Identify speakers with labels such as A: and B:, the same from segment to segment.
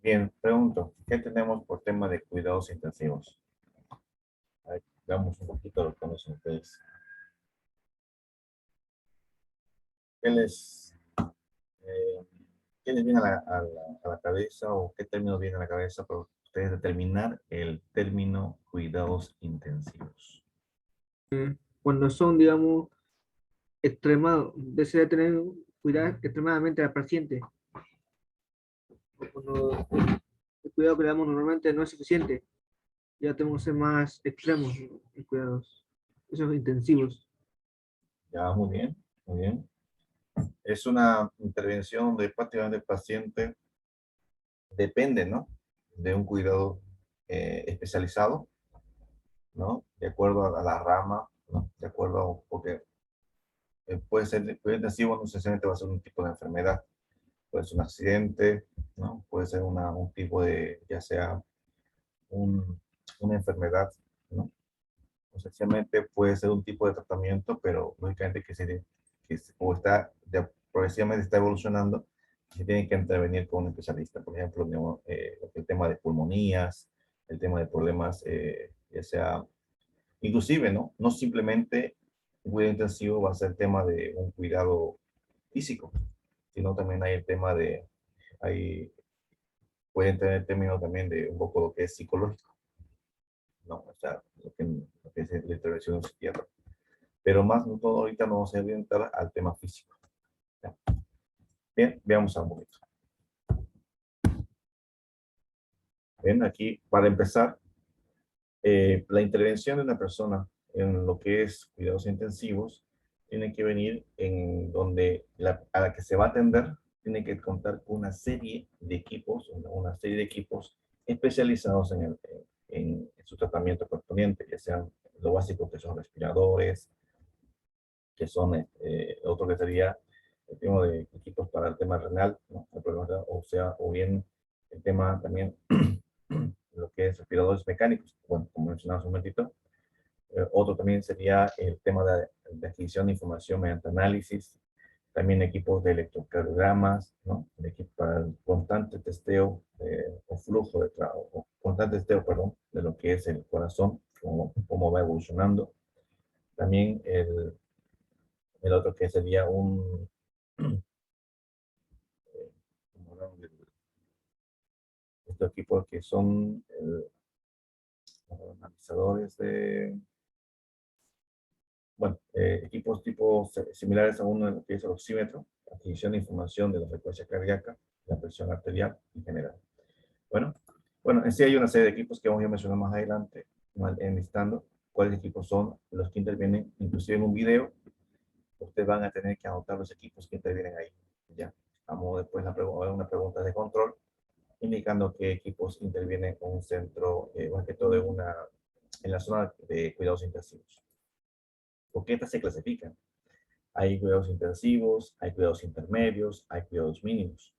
A: Bien, pregunto, ¿qué tenemos por tema de cuidados intensivos? Ahí, veamos un poquito lo que conocen ustedes. ¿Qué les, eh, qué les viene a la cabeza o qué término viene a la cabeza para ustedes determinar el término cuidados intensivos?
B: Cuando son, digamos, extremados, desea tener cuidado extremadamente al paciente. O cuando el cuidado que le damos normalmente no es suficiente, ya tenemos que ser más extremos en cuidados, esos intensivos.
A: Ya, muy bien, muy bien. Es una intervención de prácticamente el paciente depende, ¿no? De un cuidado especializado, ¿no? De acuerdo a la rama, ¿no? De acuerdo, porque puede ser, el cuidado intensivo no necesariamente va a ser un tipo de enfermedad, puede ser un accidente, ¿no? Puede ser un tipo de, ya sea una enfermedad, ¿no? Esencialmente puede ser un tipo de tratamiento, pero lógicamente o está, ya progresivamente está evolucionando, se tiene que intervenir con un especialista. Por ejemplo, digamos, el tema de pulmonías, el tema de problemas, ya sea, inclusive, ¿no? No simplemente un cuidado intensivo va a ser tema de un cuidado físico, sino también hay el tema de, hay, pueden tener el término también de un poco lo que es psicológico, ¿no? O sea, lo que es la intervención de un psiquiatra. Pero más no todo ahorita nos vamos a orientar al tema físico. ¿Ya? Bien, veamos un poquito. Bien, aquí, para empezar, la intervención de una persona en lo que es cuidados intensivos tiene que venir en donde a la que se va a atender tiene que contar con una serie de equipos, una serie de equipos especializados en su tratamiento correspondiente, ya sean lo básico que son respiradores, que son otro que sería el tema de equipos para el tema renal, ¿no? O sea, o bien el tema también lo que es respiradores mecánicos, bueno, como mencionamos un momentito. Otro también sería el tema de adquisición de información mediante análisis, también equipos de electrocardiogramas, ¿no? El equipo para el constante testeo o flujo de trabajo, constante testeo, perdón, de lo que es el corazón, cómo va evolucionando. También el otro que sería estos equipos que son analizadores de, bueno, equipos tipo similares a uno que es el oxímetro, adquisición de información de la frecuencia cardíaca, la presión arterial en general. Bueno, bueno, en sí hay una serie de equipos que vamos a mencionar más adelante, enlistando cuáles equipos son los que intervienen, inclusive en un video, ustedes van a tener que anotar los equipos que intervienen ahí. Ya, vamos después a una pregunta de control, indicando qué equipos intervienen con un centro, más que todo en la zona de cuidados intensivos. Porque estas se clasifican. Hay cuidados intensivos, hay cuidados intermedios, hay cuidados mínimos.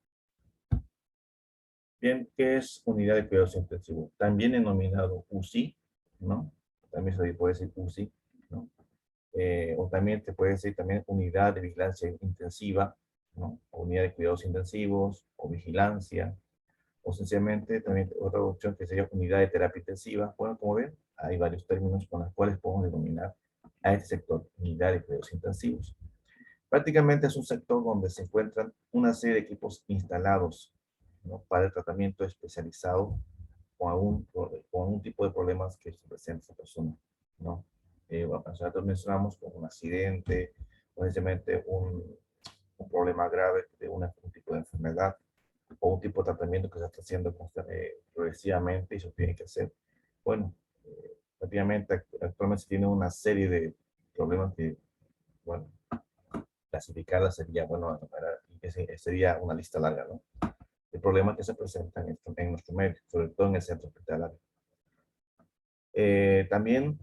A: Bien, ¿qué es unidad de cuidados intensivos? También denominado UCI, ¿no? También se puede decir UCI, ¿no? O también te puede decir también unidad de vigilancia intensiva, ¿no? O unidad de cuidados intensivos, o vigilancia, o sencillamente también otra opción que sería unidad de terapia intensiva. Bueno, como ven, hay varios términos con los cuales podemos denominar a este sector, unidad de cuidados intensivos. Prácticamente es un sector donde se encuentran una serie de equipos instalados, ¿no? Para el tratamiento especializado con un tipo de problemas que se presenta esa persona, ¿no? Bueno, nosotros mencionamos como un accidente, o sencillamente un problema grave de un tipo de enfermedad, o un tipo de tratamiento que se está haciendo progresivamente y se tiene que hacer. Bueno, prácticamente actualmente se tiene una serie de problemas que, bueno, clasificarla sería, bueno, sería una lista larga, ¿no? De problemas que se presentan en nuestro medio, sobre todo en el centro hospitalario. También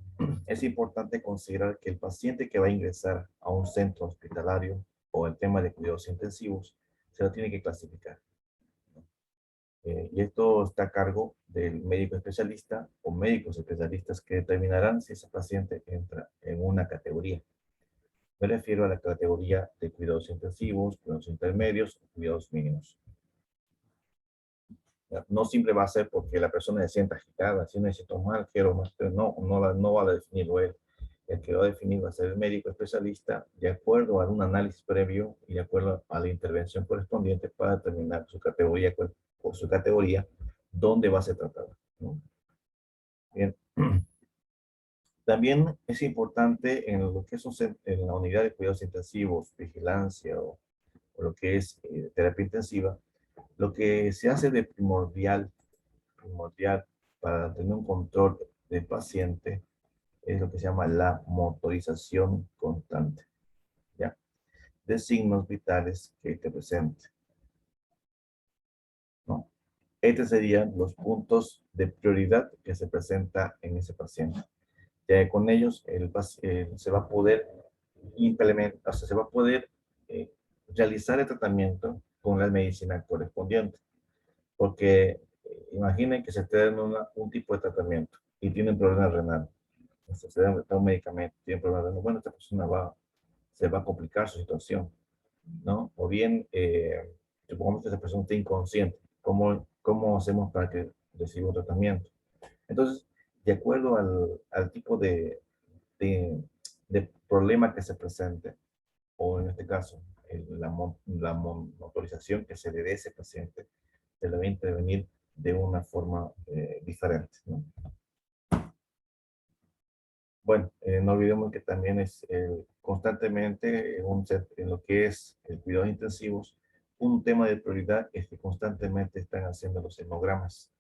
A: es importante considerar que el paciente que va a ingresar a un centro hospitalario o el tema de cuidados intensivos se lo tiene que clasificar. Y esto está a cargo del médico especialista o médicos especialistas que determinarán si ese paciente entra en una categoría. Me refiero a la categoría de cuidados intensivos, cuidados intermedios, cuidados mínimos. No siempre va a ser porque la persona se sienta agitada, si me siento mal, quiero más, pero no va a definirlo él. El que lo va a definir va a ser el médico especialista de acuerdo a un análisis previo y de acuerdo a la intervención correspondiente para determinar su categoría, por su categoría, dónde va a ser tratado, ¿no? Bien. También es importante en lo que es en la unidad de cuidados intensivos, vigilancia o lo que es terapia intensiva, lo que se hace de primordial para tener un control del paciente es lo que se llama la motorización constante, ¿ya? De signos vitales que te presente, ¿no? Estos serían los puntos de prioridad que se presenta en ese paciente. Ya con ellos se va a poder implementar, o sea, se va a poder eh, realizar el tratamiento con la medicina correspondiente. Porque imaginen que se esté dando un tipo de tratamiento y tienen problema renal. O sea, se da un medicamento, tiene problema renal. Bueno, esta persona se va a complicar su situación, ¿no? O bien, supongamos que esa persona está inconsciente. ¿Cómo hacemos para que reciba un tratamiento? Entonces, de acuerdo al tipo de problema que se presente, o en este caso, la motorización que se le dé a ese paciente, se le va a intervenir de una forma diferente, ¿no? Bueno, no olvidemos que también es constantemente en lo que es el cuidados intensivos, un tema de prioridad es que constantemente están haciendo los hemogramas,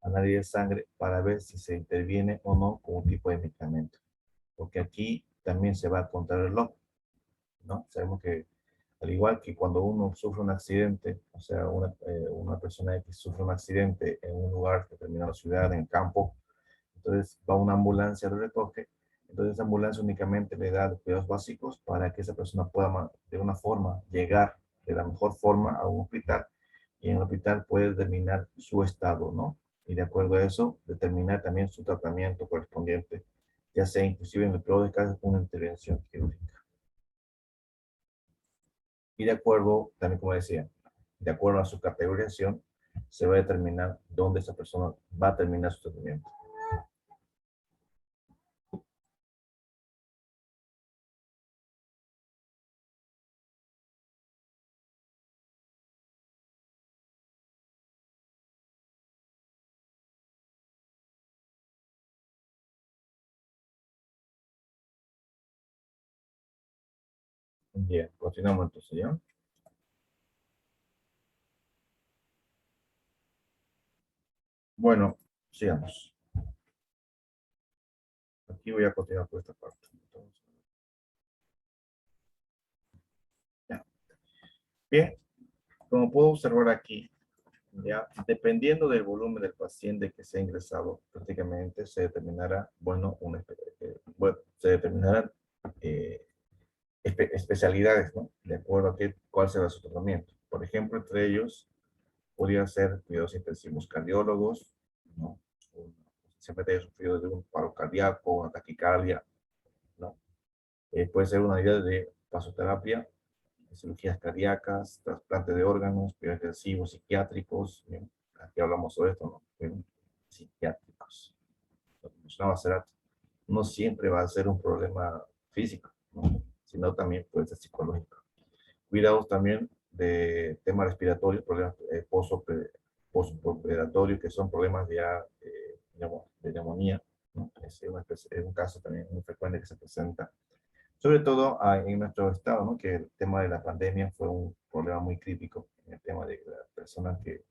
A: análisis de sangre para ver si se interviene o no con un tipo de medicamento. Porque aquí también se va a contar el log, ¿no? Sabemos que al igual que cuando uno sufre un accidente, o sea, una persona que sufre un accidente en un lugar determinado, ciudad, en el campo, entonces va una ambulancia, lo recoge, entonces esa ambulancia únicamente le da los cuidados básicos para que esa persona pueda de una forma llegar de la mejor forma a un hospital y en el hospital puede determinar su estado, ¿no? Y de acuerdo a eso, determinar también su tratamiento correspondiente, ya sea inclusive en el peor de casos una intervención quirúrgica. Y de acuerdo, también como decía, de acuerdo a su categorización, se va a determinar dónde esa persona va a terminar su tratamiento. Bien, continuamos entonces, ¿ya? Bueno, sigamos. Aquí voy a continuar por esta parte. Entonces, ya. Bien, como puedo observar aquí, ya, dependiendo del volumen del paciente que sea ingresado, prácticamente se determinará, bueno, se determinarán eh, especialidades, ¿no? De acuerdo a cuál será su tratamiento. Por ejemplo, entre ellos, podría ser cuidados intensivos cardiólogos, ¿no? Siempre te haya sufrido de un paro cardíaco, una taquicardia, ¿no? Puede ser una idea de vasoterapia, cirugías cardíacas, trasplante de órganos, cuidados intensivos psiquiátricos, ¿bien? Aquí hablamos sobre esto, ¿no? Bien, psiquiátricos. Lo que mencionaba hace rato, no siempre va a ser un problema físico, ¿no? Sino también puede ser psicológico. Cuidados también de temas respiratorios, problemas postoperatorios, que son problemas ya, digamos, de neumonía, ¿no? Es un caso también muy frecuente que se presenta, sobre todo en nuestro estado, ¿no? Que el tema de la pandemia fue un problema muy crítico en el tema de las personas que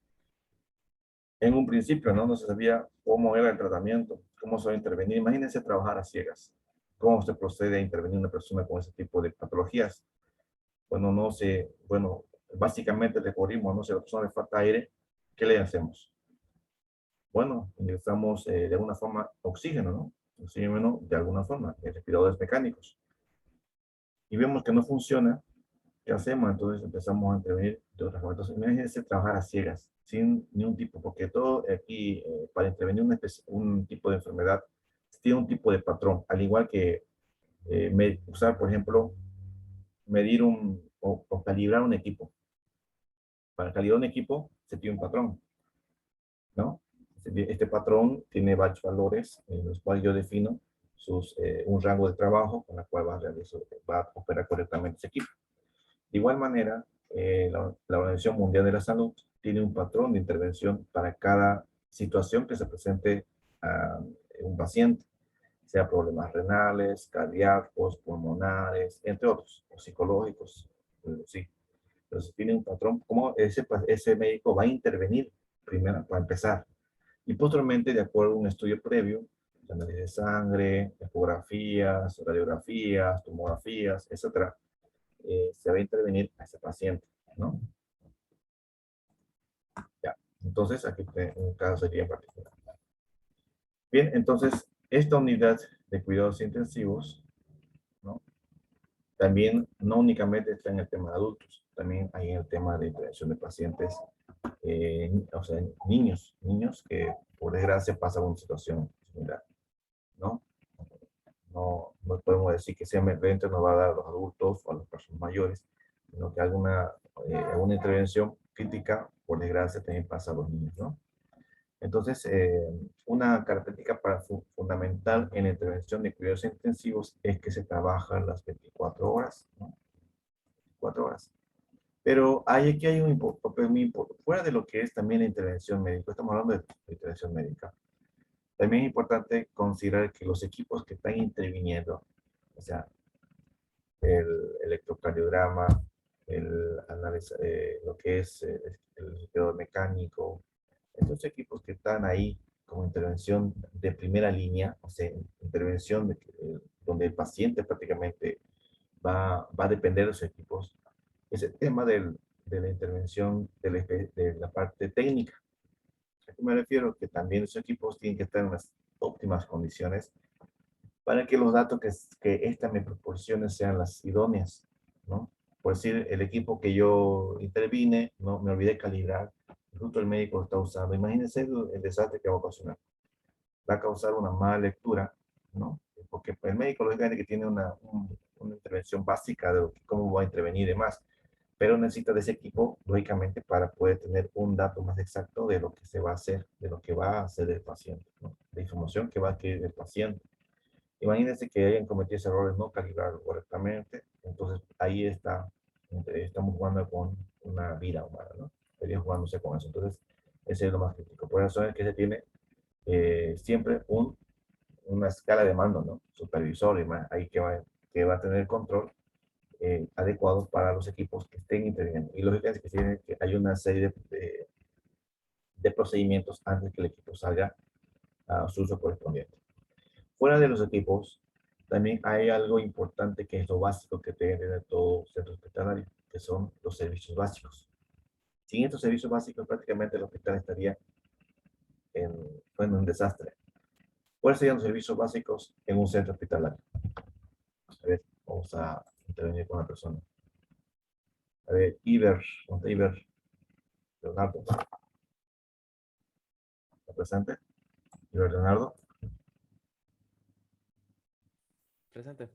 A: en un principio, ¿no? No se sabía cómo era el tratamiento, cómo se va a intervenir. Imagínense trabajar a ciegas. ¿Cómo se procede a intervenir una persona con ese tipo de patologías? Bueno, no sé, bueno, básicamente recurrimos, no sé, a la persona le falta aire, ¿qué le hacemos? Bueno, ingresamos de alguna forma oxígeno, ¿no? Oxígeno de alguna forma, respiradores mecánicos. Y vemos que no funciona, ¿qué hacemos? Entonces empezamos a intervenir de otras formas. Entonces, imagínense trabajar a ciegas, sin ni un tipo, porque todo aquí, para intervenir un tipo de enfermedad, tiene un tipo de patrón, al igual que usar, por ejemplo, medir o calibrar un equipo. Para calibrar un equipo se tiene un patrón. ¿no? Este patrón tiene varios valores en los cuales yo defino un rango de trabajo con el cual va a operar correctamente ese equipo. De igual manera, la Organización Mundial de la Salud tiene un patrón de intervención para cada situación que se presente a un paciente, sea problemas renales, cardíacos, pulmonares, entre otros, o psicológicos, sí. Entonces tiene un patrón, cómo ese médico va a intervenir primero para empezar. Y posteriormente, de acuerdo a un estudio previo, análisis de sangre, ecografías, radiografías, tomografías, etcétera, se va a intervenir a ese paciente, ¿no? Ya. Entonces, aquí un caso sería en particular. Bien, entonces, esta unidad de cuidados intensivos, ¿no? También no únicamente está en el tema de adultos, también hay en el tema de intervención de pacientes, o sea, niños que por desgracia pasan una situación similar, ¿no? No podemos decir que simplemente nos va a dar a los adultos o a las personas mayores, sino que alguna intervención crítica, por desgracia, también pasa a los niños, ¿no? Entonces, una característica fundamental en la intervención de cuidados intensivos es que se trabaja las 24 horas, ¿no? 24 horas. Pero aquí hay un papel muy importante, fuera de lo que es también la intervención médica, estamos hablando de intervención médica. También es importante considerar que los equipos que están interviniendo, o sea, el electrocardiograma, el análisis, lo que es el electro mecánico, estos equipos que están ahí como intervención de primera línea, o sea, intervención donde el paciente prácticamente va a depender de los equipos, es el tema de la intervención de la parte técnica. ¿A qué me refiero? Que también los equipos tienen que estar en las óptimas condiciones para que los datos que esta me proporcione sean las idóneas, ¿no? Por decir, el equipo que yo intervine, no me olvidé calibrar, justo el médico lo está usando. Imagínense el desastre que va a ocasionar. Va a causar una mala lectura, ¿no? Porque el médico lógicamente que tiene una intervención básica de cómo va a intervenir y demás, pero necesita de ese equipo, lógicamente, para poder tener un dato más exacto de lo que se va a hacer, de lo que va a hacer el paciente, ¿no? La información que va a adquirir el paciente. Imagínense que hayan cometido ese error de no calibrar correctamente, entonces ahí estamos jugando con una vida humana, ¿no? Estaría jugándose con eso. Entonces, ese es lo más crítico. Por eso es que se tiene siempre una escala de mando, ¿no? Supervisor y más, ahí que va a tener control adecuado para los equipos que estén interviniendo. Y lógicamente que hay una serie de procedimientos antes que el equipo salga a su uso correspondiente. Fuera de los equipos, también hay algo importante que es lo básico que debe tener todo centro hospitalario, que son los servicios básicos. Sin estos servicios básicos, prácticamente el hospital estaría en, bueno, un desastre. ¿Cuáles serían los servicios básicos en un centro hospitalario? A ver, vamos a intervenir con la persona. A ver, Iber, ¿dónde está Iber? Leonardo, ¿está presente? Iber Leonardo.
C: Presente.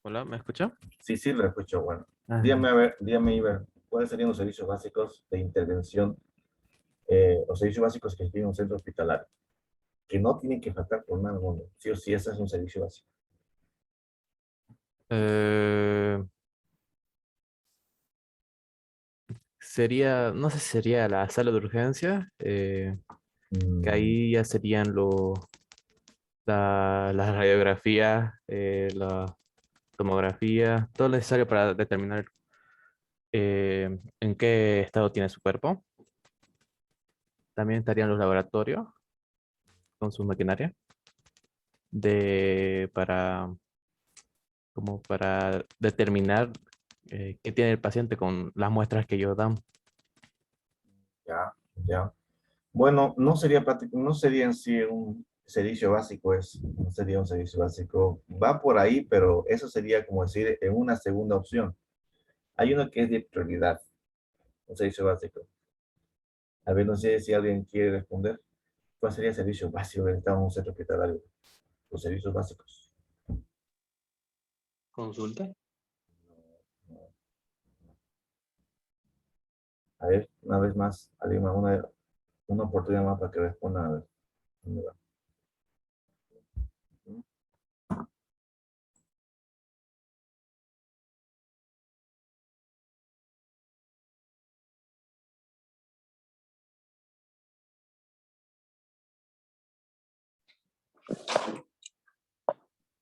C: Hola, ¿me escucha?
A: Sí, sí, lo escucho. Bueno,
C: Ah,
A: dígame, a ver, dígame, Iber, ¿cuáles serían los servicios básicos de intervención o servicios básicos que tiene un centro hospitalario? Que no tienen que faltar por nada del mundo. Sí o sí, ese es un servicio básico.
C: eh, sería, no sé si sería la sala de urgencia, que
A: Mm,
C: ahí ya serían las radiografías, la tomografía, todo lo necesario para determinar en qué estado tiene su cuerpo. También estarían los laboratorios con sus maquinaria para, como para determinar qué tiene el paciente con las muestras que ellos dan.
A: ya, ya. Bueno, no sería en sí un servicio básico, no sería un servicio básico. Va por ahí, pero eso sería como decir en una segunda opción. Hay uno que es de prioridad, un servicio básico. A ver, no sé si alguien quiere responder. ¿Cuál sería el servicio básico que está en un centro hospitalario? Los servicios básicos.
D: Consulta.
A: A ver, una vez más, alguien más, una oportunidad más para que responda. A ver, ¿dónde va?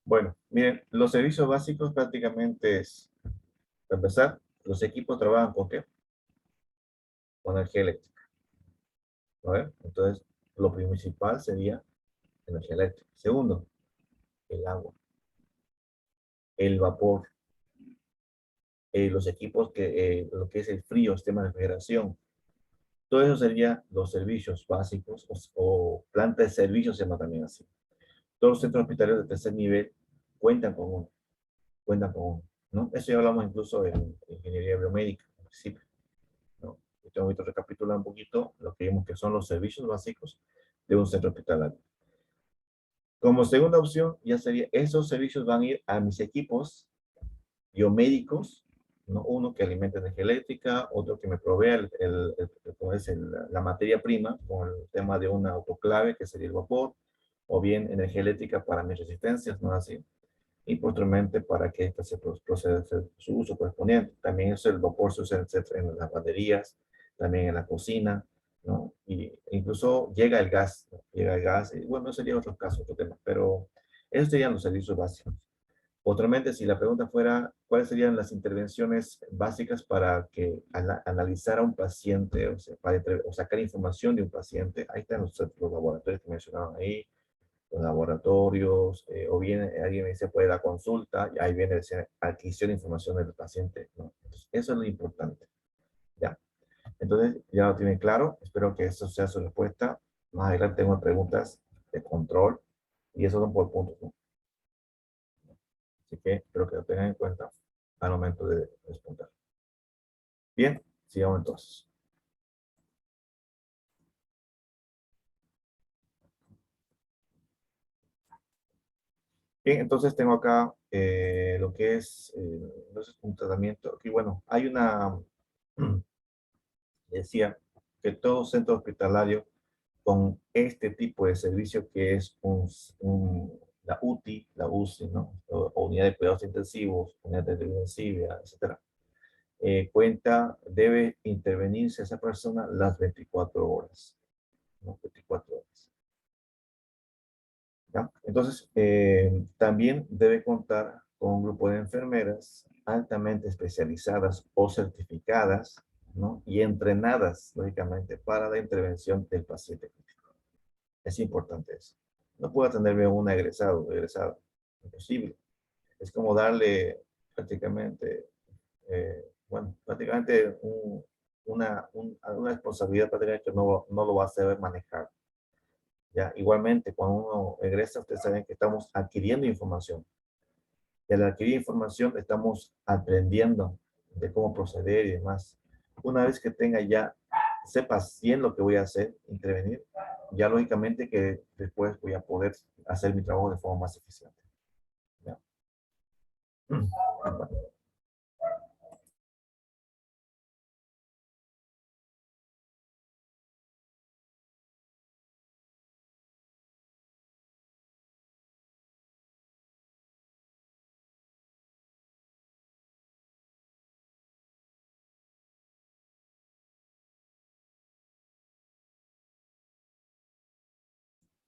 A: Bueno, miren, los servicios básicos prácticamente es, para empezar, los equipos trabajan con qué? Con energía eléctrica. ¿Vale? Entonces, lo principal sería energía eléctrica. Segundo, el agua, el vapor, los equipos lo que es el frío, sistema de refrigeración. Todo eso serían los servicios básicos o planta de servicios, se llama también así. Todos los centros hospitalarios de tercer nivel cuentan con uno, ¿no? Eso ya hablamos incluso en ingeniería biomédica, al principio, ¿no? Y tengo que recapitular un poquito lo que vimos que son los servicios básicos de un centro hospitalario. Como segunda opción, ya sería, esos servicios van a ir a mis equipos biomédicos, ¿no? Uno que alimenta energía eléctrica, otro que me provea la materia prima con el tema de una autoclave, que sería el vapor, o bien energía eléctrica para mis resistencias, ¿no? Así. Y posteriormente para que esta se proceda a hacer su uso correspondiente. También es el vapor se usa en las baterías, también en la cocina, ¿no? Y incluso llega el gas, ¿no? Llega el gas, y bueno, sería otro caso, otro tema, pero esos serían los servicios básicos. Otramente, si la pregunta fuera, ¿cuáles serían las intervenciones básicas para que analizar a un paciente, o sea, o sacar información de un paciente? Ahí están los laboratorios que mencionaban ahí, los laboratorios, o bien alguien me dice, puede dar consulta, y ahí viene decir, adquisición de información del paciente, ¿no? Entonces, eso es lo importante, ¿ya? Entonces, ya lo tienen claro, espero que eso sea su respuesta. Más adelante tengo preguntas de control, y eso son por puntos, ¿no? Así que espero que lo tengan en cuenta al momento de responder. Bien, sigamos entonces. Bien, entonces tengo acá lo que es entonces un tratamiento. Aquí, bueno, hay una, decía que todo centro hospitalario con este tipo de servicio que es la UTI, la UCI, ¿no? O unidad de cuidados intensivos, unidad de terapia intensiva, etcétera. Debe intervenirse esa persona las 24 horas, ¿no? 24 horas. ¿Ya? Entonces, también debe contar con un grupo de enfermeras altamente especializadas o certificadas, ¿no? Y entrenadas, lógicamente, para la intervención del paciente crítico. Es importante eso. No puedo atenderme a un egresado o egresada. Imposible. Es como darle prácticamente, bueno, prácticamente una responsabilidad prácticamente que no lo va a saber manejar. ¿Ya? Igualmente, cuando uno egresa, ustedes saben que estamos adquiriendo información. Y al adquirir información, estamos aprendiendo de cómo proceder y demás. Una vez que tenga ya, sepa bien lo que voy a hacer, intervenir, ya lógicamente que después voy a poder hacer mi trabajo de forma más eficiente. ¿Ya?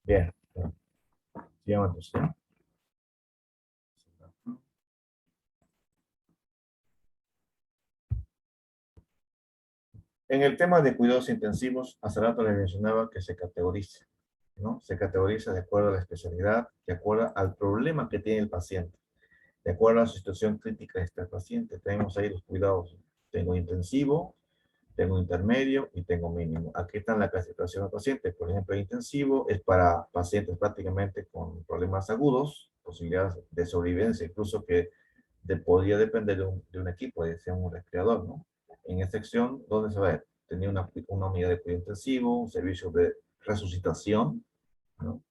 A: Bien. Sigamos entonces. En el tema de cuidados intensivos, hace rato les mencionaba que se categoriza, ¿no? Se categoriza de acuerdo a la especialidad, de acuerdo al problema que tiene el paciente, de acuerdo a la situación crítica de este paciente. Tenemos ahí los cuidados. Tengo intensivo, tengo intermedio y tengo mínimo. Aquí está la clasificación del paciente. Por ejemplo, el intensivo es para pacientes prácticamente con problemas agudos, posibilidades de sobrevivencia, incluso que podría depender de un equipo, de ser un respirador, ¿no? En esta sección, ¿dónde se va a ver? Tenía una unidad de cuidado intensivo, un servicio de resucitación, ¿no?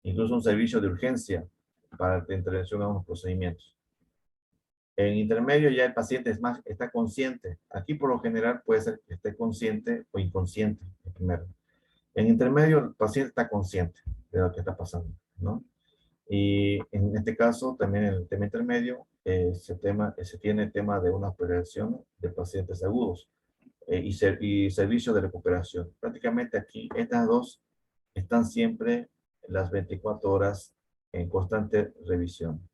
A: Incluso un servicio de urgencia para la intervención a unos procedimientos. En intermedio ya el paciente está consciente. Aquí por lo general puede ser que esté consciente o inconsciente, primero. En intermedio, el paciente está consciente de lo que está pasando, ¿no? Y en este caso, también en el tema intermedio, se tiene el tema de una operación de pacientes agudos y servicios de recuperación. Prácticamente aquí, estas dos están siempre las 24 horas en constante revisión.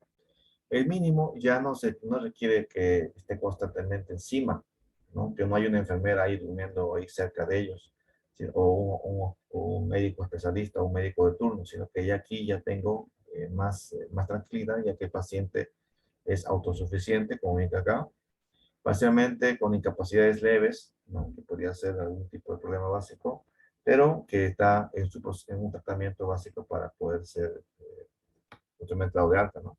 A: El mínimo ya no requiere que esté constantemente encima, ¿no? Que no haya una enfermera ahí durmiendo ahí cerca de ellos, o un médico especialista o un médico de turno, sino que ya aquí ya tengo más tranquilidad, ya que el paciente es autosuficiente, como indica acá, básicamente con incapacidades leves, ¿no? Que podría ser algún tipo de problema básico, pero que está en un tratamiento básico para poder ser instrumentado de alta, ¿no?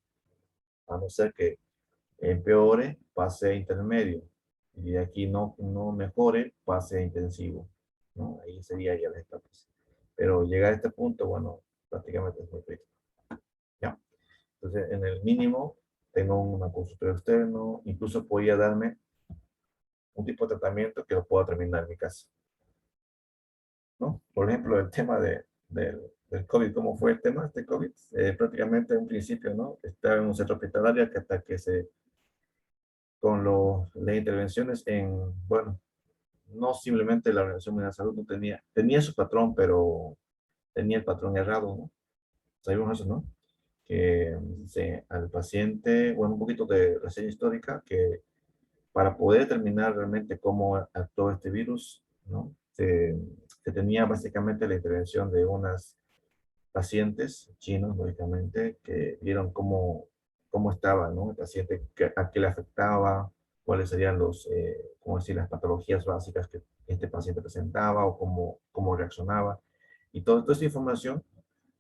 A: A no ser que empeore, pase a intermedio, y de aquí no mejore, pase a intensivo, ¿no? Ahí sería ya las etapas. Pero llegar a este punto, bueno, prácticamente es muy crítico, ¿ya? Entonces, en el mínimo, tengo una consultorio externo, incluso podría darme un tipo de tratamiento que lo pueda terminar en mi casa, ¿no? Por ejemplo, el tema del COVID, ¿cómo fue el tema de COVID? Prácticamente en un principio, ¿no? Estaba en un centro hospitalario que hasta que con las intervenciones bueno, no simplemente la Organización Mundial de la Salud no tenía su patrón, pero tenía el patrón errado, ¿no? Sabemos eso, ¿no? Que al paciente, bueno, un poquito de reseña histórica, que para poder determinar realmente cómo actuó este virus, ¿no? Se tenía básicamente la intervención de unas pacientes chinos, lógicamente, que vieron cómo estaba, ¿no? El paciente, a qué le afectaba, cuáles serían cómo decir, las patologías básicas que este paciente presentaba o cómo reaccionaba. Y toda esta información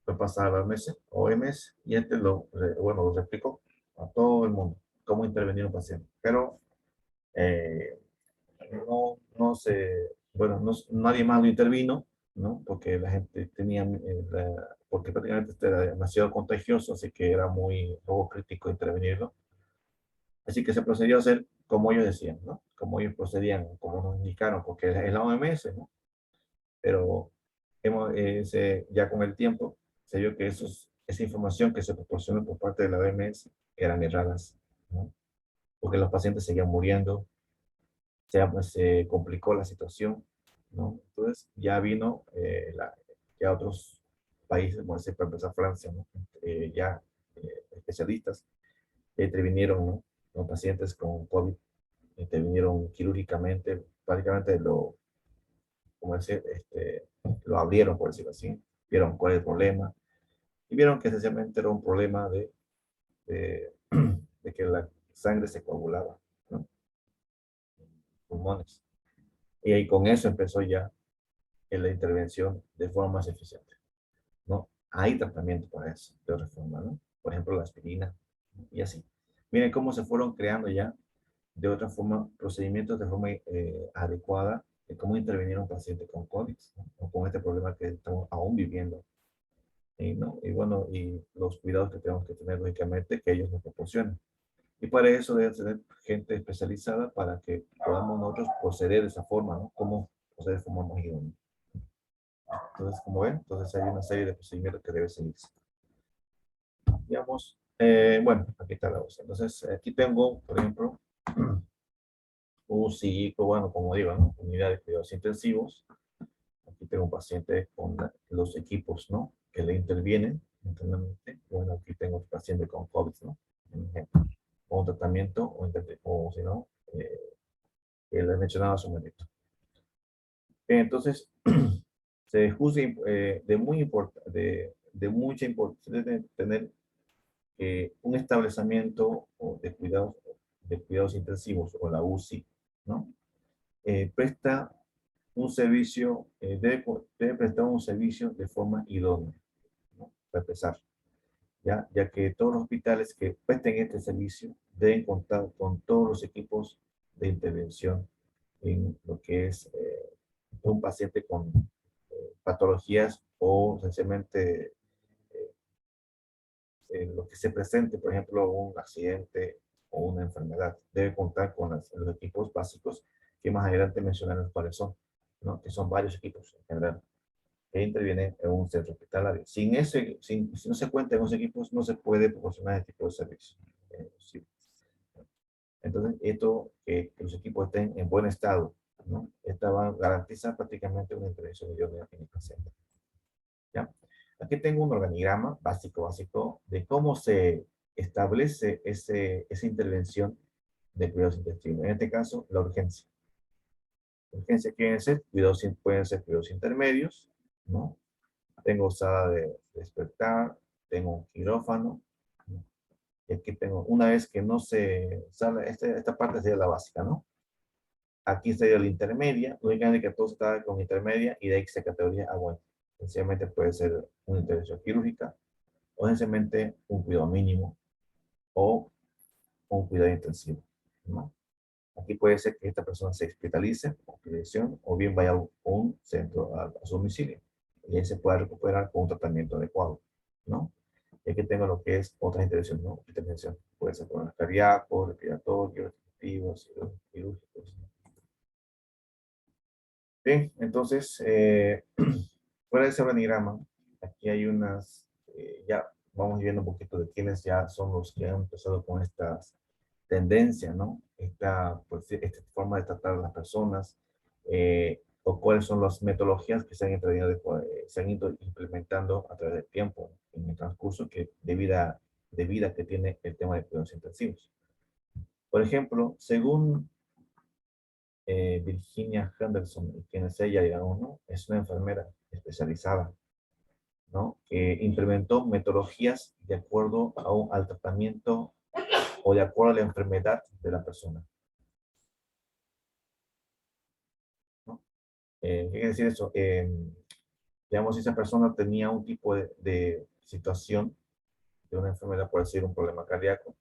A: fue pasada a la OMS y este bueno, lo replicó a todo el mundo, cómo intervenir un paciente. Pero eh, bueno, nadie más lo intervino, ¿no? Porque la gente tenía, porque prácticamente este era demasiado contagioso, así que era muy poco crítico intervenirlo. Así que se procedió a hacer como ellos decían, ¿no? Como ellos procedían, como nos indicaron, porque es la OMS, ¿no? Pero ya con el tiempo se vio que esa información que se proporcionó por parte de la OMS eran erradas, ¿no? Porque los pacientes seguían muriendo, se complicó la situación, ¿no? Entonces ya vino ya otros países, bueno, para empezar Francia, ¿no? Ya especialistas intervinieron, ¿no? Los pacientes con COVID intervinieron quirúrgicamente, prácticamente como decir, lo abrieron, por decirlo así, vieron cuál es el problema y vieron que esencialmente era un problema de, de que la sangre se coagulaba, ¿no? Pulmones. Y ahí con eso empezó ya en la intervención de forma más eficiente, ¿no? Hay tratamiento para eso, de otra forma, ¿no? Por ejemplo, la aspirina y así. Miren cómo se fueron creando ya de otra forma procedimientos de forma adecuada de cómo intervenir a un paciente con COVID, ¿no? O con este problema que estamos aún viviendo. ¿No? Y bueno, y los cuidados que tenemos que tener, lógicamente, que ellos nos proporcionan. Y para eso debe tener gente especializada para que podamos nosotros proceder de esa forma, ¿no? Cómo proceder de forma más idónea. Entonces, como ven, entonces hay una serie de procedimientos que debe seguirse. Digamos, bueno, aquí está la voz. Entonces, aquí tengo, por ejemplo, UCI, bueno, como digo, ¿no? Unidad de cuidados intensivos. Aquí tengo un paciente con los equipos, ¿no? Que le intervienen internamente. Bueno, aquí tengo un paciente con COVID, ¿no? Un ejemplo. O un tratamiento, o si no, que le he mencionado hace un momento. Entonces, se juzga de mucha importancia de tener un establecimiento de cuidados intensivos o la UCI, ¿no? Presta un servicio, debe prestar un servicio de forma idónea, ¿no? Para empezar, ya que todos los hospitales que presten este servicio deben contar con todos los equipos de intervención en lo que es un paciente con patologías o sencillamente lo que se presente, por ejemplo, un accidente o una enfermedad. Debe contar con los equipos básicos que más adelante mencionaremos cuáles son, ¿no? Que son varios equipos en general. que intervienen en un centro hospitalario. Si no se cuenta en esos equipos, no se puede proporcionar este tipo de servicio. Sí. Entonces, esto, que los equipos estén en buen estado, ¿no? Esta garantiza prácticamente una intervención idónea en el paciente. ¿Ya? Aquí tengo un organigrama básico de cómo se establece esa intervención de cuidados intensivos. En este caso, la urgencia. Urgencia quieren ser cuidados, pueden ser cuidados intermedios, ¿no? Tengo sala de despertar, tengo un quirófano, ¿no? Y aquí tengo, una vez que no se sale, esta parte sería la básica, ¿no? Aquí sería la intermedia, únicamente que todo está con intermedia y de ahí se categoría bueno. Sencillamente puede ser una intervención quirúrgica o sencillamente un cuidado mínimo o un cuidado intensivo, ¿no? Aquí puede ser que esta persona se hospitalice o bien vaya a un centro, a su domicilio. Y ahí se pueda recuperar con un tratamiento adecuado, ¿no? Y aquí tengo lo que es otras intervenciones, ¿no? Intervención. Puede ser problemas cardíacos, respiratorios, digestivos, quirúrgicos. Bien, entonces, fuera de ese organigrama, aquí hay ya vamos viendo un poquito de quiénes ya son los que han empezado con estas tendencias, ¿no? Esta forma de tratar a las personas, o cuáles son las metodologías que se han ido implementando a través del tiempo, en el transcurso de vida que tiene el tema de cuidados intensivos. Por ejemplo, según Virginia Henderson, quien es ella, digamos, ¿no? Es una enfermera especializada, ¿no? Que implementó metodologías de acuerdo al tratamiento o de acuerdo a la enfermedad de la persona, ¿no? ¿Qué quiere decir eso? Digamos, si esa persona tenía un tipo de situación, de una enfermedad, por decir, un problema cardíaco,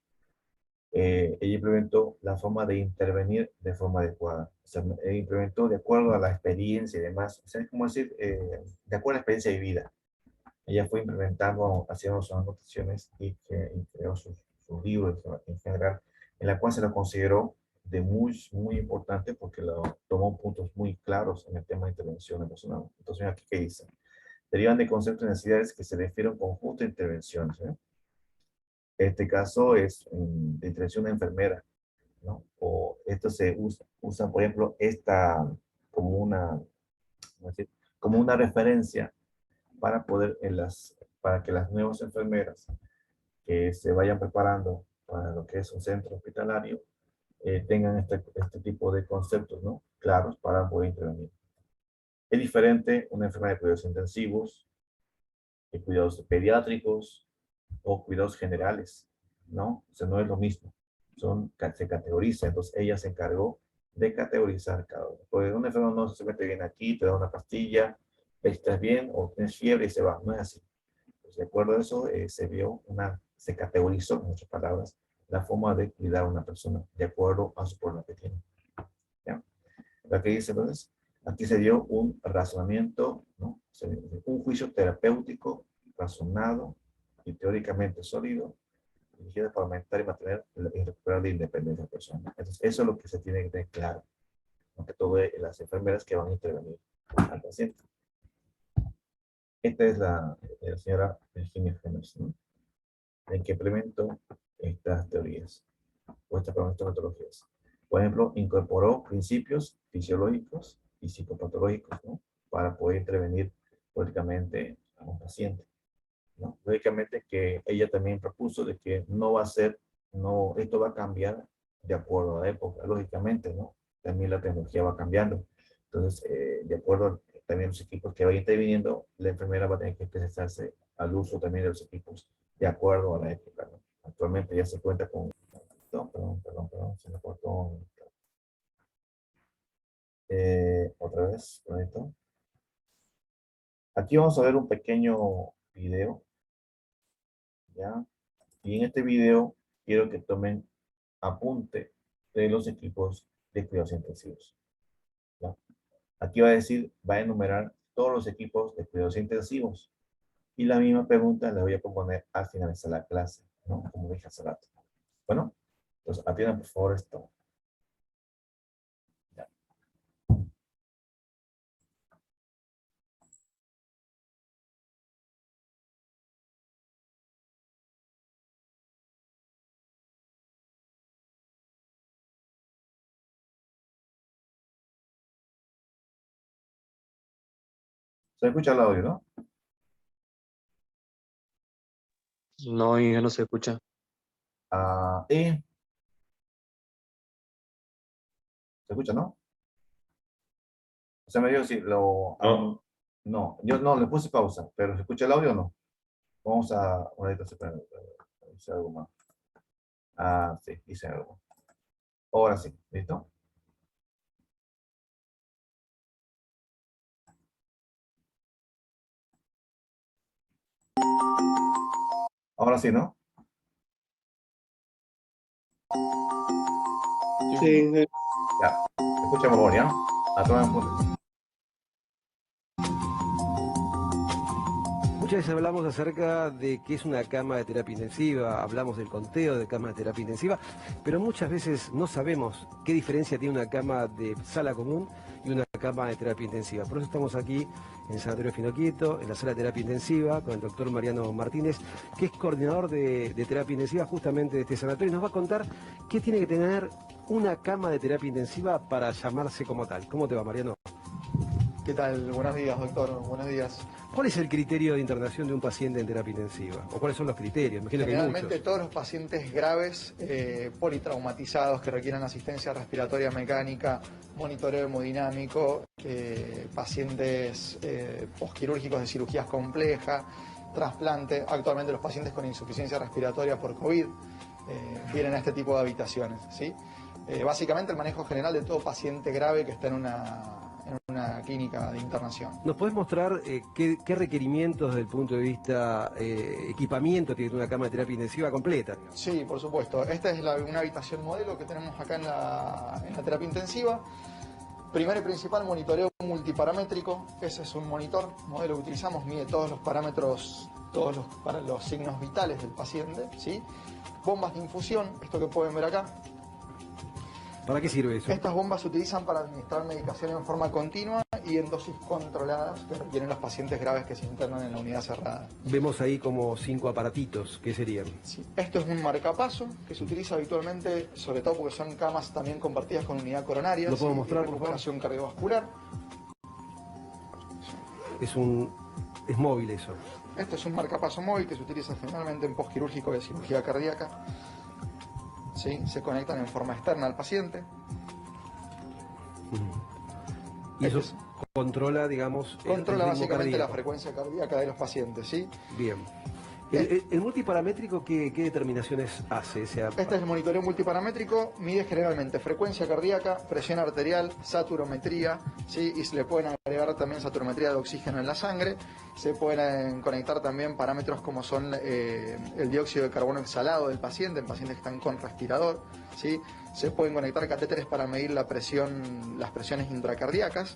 A: ella implementó la forma de intervenir de forma adecuada. O sea, implementó de acuerdo a la experiencia y demás. O sea, es como decir, de acuerdo a la experiencia vivida. Ella fue implementando, haciendo sus anotaciones y creó sus libros en general, en la cual se la consideró de muy importante porque lo tomó puntos muy claros en el tema de intervención emocional. Entonces, aquí qué dice. Derivan de conceptos y necesidades que se refieren a un conjunto de intervenciones. Este caso es de intervención de enfermera, ¿no? O esto se usa, por ejemplo, como una, ¿cómo decir? Como una referencia para para que las nuevas enfermeras que se vayan preparando para lo que es un centro hospitalario tengan este tipo de conceptos, ¿no? Claros para poder intervenir. Es diferente una enfermedad de cuidados intensivos, de cuidados pediátricos o cuidados generales, ¿no? O sea, no es lo mismo. Se categoriza, entonces ella se encargó de categorizar cada uno. Porque una enfermedad no se mete bien aquí, te da una pastilla, estás bien o tienes fiebre y se va, no es así. Pues, de acuerdo a eso, se categorizó, en otras palabras, la forma de cuidar a una persona de acuerdo a su problema que tiene. ¿Ya? Lo que dice, entonces, aquí se dio un razonamiento, ¿no? Un juicio terapéutico, razonado y teóricamente sólido, dirigido para aumentar y mantener y recuperar la independencia personal. Entonces, eso es lo que se tiene que tener claro, aunque todo las enfermeras que van a intervenir al paciente. Esta es la señora Virginia Henderson, en que implementó estas teorías o estas metodologías. Por ejemplo, incorporó principios fisiológicos y psicopatológicos, ¿no? Para poder intervenir políticamente a un paciente, ¿no? Lógicamente que ella también propuso de que no va a ser, no, esto va a cambiar de acuerdo a la época, lógicamente, ¿no? También la tecnología va cambiando. Entonces, de acuerdo a también los equipos que vayan interviniendo, la enfermera va a tener que especializarse al uso también de los equipos de acuerdo a la época, ¿no? Actualmente ya se cuenta con, perdón, se me cortó. Otra vez, con esto. Aquí vamos a ver un pequeño video, ¿ya? Y en este video quiero que tomen apunte de los equipos de cuidados intensivos, ¿ya? Aquí va a enumerar todos los equipos de cuidados intensivos. Y la misma pregunta la voy a proponer al finalizar la clase, ¿no? Como dije hace rato. Bueno, entonces atiendan por favor esto. Se escucha el audio, ¿no?
D: No, ya no se escucha.
A: Y se escucha, ¿no? O sea, me dio si lo...
D: No.
A: no, yo no, le puse pausa, pero ¿se escucha el audio o no? Vamos a... Ahorita hice algo más. Sí, hice algo. Ahora sí, ¿listo? Ahora sí, ¿no?
D: Sí, sí.
A: Ya, escucha por favor, ¿ya? A todas puntos.
E: Muchas veces hablamos acerca de qué es una cama de terapia intensiva, hablamos del conteo de camas de terapia intensiva, pero muchas veces no sabemos qué diferencia tiene una cama de sala común y una cama de terapia intensiva. Por eso estamos aquí en Sanatorio Finoquieto, en la sala de terapia intensiva, con el doctor Mariano Martínez, que es coordinador de terapia intensiva justamente de este sanatorio, y nos va a contar qué tiene que tener una cama de terapia intensiva para llamarse como tal. ¿Cómo te va, Mariano?
F: ¿Qué tal? Buenos días, doctor. Buenos días.
E: ¿Cuál es el criterio de internación de un paciente en terapia intensiva? ¿O cuáles son los criterios? Imagino que hay
F: Generalmente
E: muchos.
F: todos los pacientes graves, politraumatizados, que requieran asistencia respiratoria mecánica, monitoreo hemodinámico, pacientes posquirúrgicos de cirugías complejas, trasplante. Actualmente los pacientes con insuficiencia respiratoria por COVID vienen a este tipo de habitaciones, ¿sí? Básicamente el manejo general de todo paciente grave que está en una clínica de internación.
E: ¿Nos podés mostrar qué requerimientos desde el punto de vista equipamiento tiene una cama de terapia intensiva completa? Digamos?
F: Sí, por supuesto. Esta es una habitación modelo que tenemos acá en la terapia intensiva. Primero y principal, monitoreo multiparamétrico. Ese es un monitor modelo que utilizamos, mide todos los parámetros, para los signos vitales del paciente, ¿sí? Bombas de infusión, esto que pueden ver acá.
E: ¿Para qué sirve eso?
F: Estas bombas se utilizan para administrar medicación en forma continua y en dosis controladas que requieren los pacientes graves que se internan en la unidad cerrada.
E: Vemos ahí como 5 aparatitos. ¿Qué serían?
F: Sí. Esto es un marcapaso que se utiliza habitualmente, sobre todo porque son camas también compartidas con unidad coronaria.
E: ¿Lo puedo
F: ¿sí?
E: mostrar,
F: Y
E: por favor?
F: recuperación cardiovascular.
E: Es móvil eso.
F: Esto es un marcapaso móvil que se utiliza generalmente en posquirúrgico de cirugía cardíaca. ¿Sí? Se conectan en forma externa al paciente.
E: Y eso
F: Este
E: controla, digamos, el
F: controla
E: ritmo
F: básicamente la
E: cardíaco.
F: frecuencia cardíaca de los pacientes. ¿sí?
E: Bien. ¿El multiparamétrico qué determinaciones hace?
F: Este es el monitoreo multiparamétrico, mide generalmente frecuencia cardíaca, presión arterial, saturometría, ¿sí? Y se le pueden agregar también saturometría de oxígeno en la sangre. Se pueden conectar también parámetros como son el dióxido de carbono exhalado del paciente, en pacientes que están con respirador, ¿sí? Se pueden conectar catéteres para medir las presiones intracardíacas.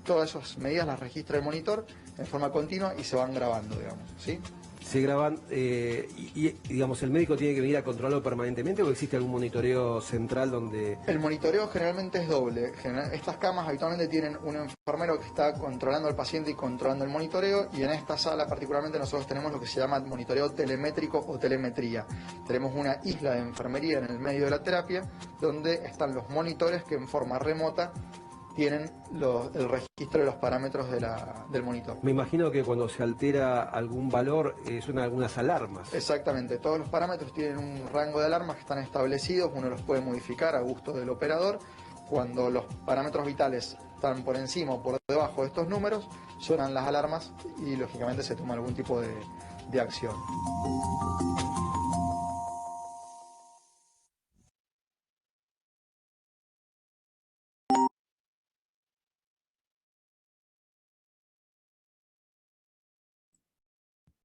F: Todas esas medidas las registra el monitor en forma continua y se van grabando, digamos, ¿sí?
E: Se graban digamos, el médico tiene que venir a controlarlo permanentemente, o existe algún monitoreo central donde...
F: El monitoreo generalmente es doble. Estas camas habitualmente tienen un enfermero que está controlando al paciente y controlando el monitoreo, y en esta sala particularmente nosotros tenemos lo que se llama monitoreo telemétrico o telemetría. Tenemos una isla de enfermería en el medio de la terapia donde están los monitores que en forma remota tienen el registro de los parámetros del monitor.
E: Me imagino que cuando se altera algún valor suenan algunas alarmas.
F: Exactamente, todos los parámetros tienen un rango de alarmas que están establecidos, uno los puede modificar a gusto del operador. Cuando los parámetros vitales están por encima o por debajo de estos números, suenan las alarmas y lógicamente se toma algún tipo de acción.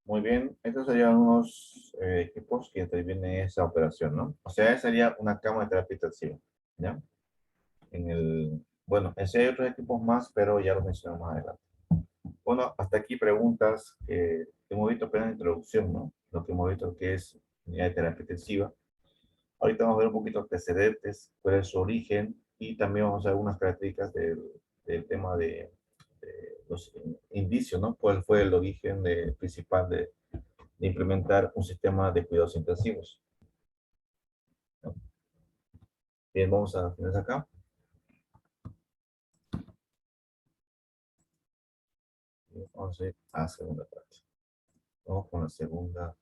A: Muy bien, estos serían unos equipos que intervienen en esa operación, ¿no? O sea, sería una cama de terapia intensiva, ¿ya? Bueno, ese hay otros equipos más, pero ya los mencionamos más adelante. Bueno, hasta aquí preguntas que hemos visto apenas en introducción, ¿no? Lo que hemos visto que es unidad de terapia intensiva. Ahorita vamos a ver un poquito antecedentes, cuál es su origen, y también vamos a ver algunas características del tema de los indicios, ¿no? ¿Cuál fue el origen principal de implementar un sistema de cuidados intensivos? ¿No? Bien, vamos a finalizar acá. 11 a segunda parte. Vamos con la segunda.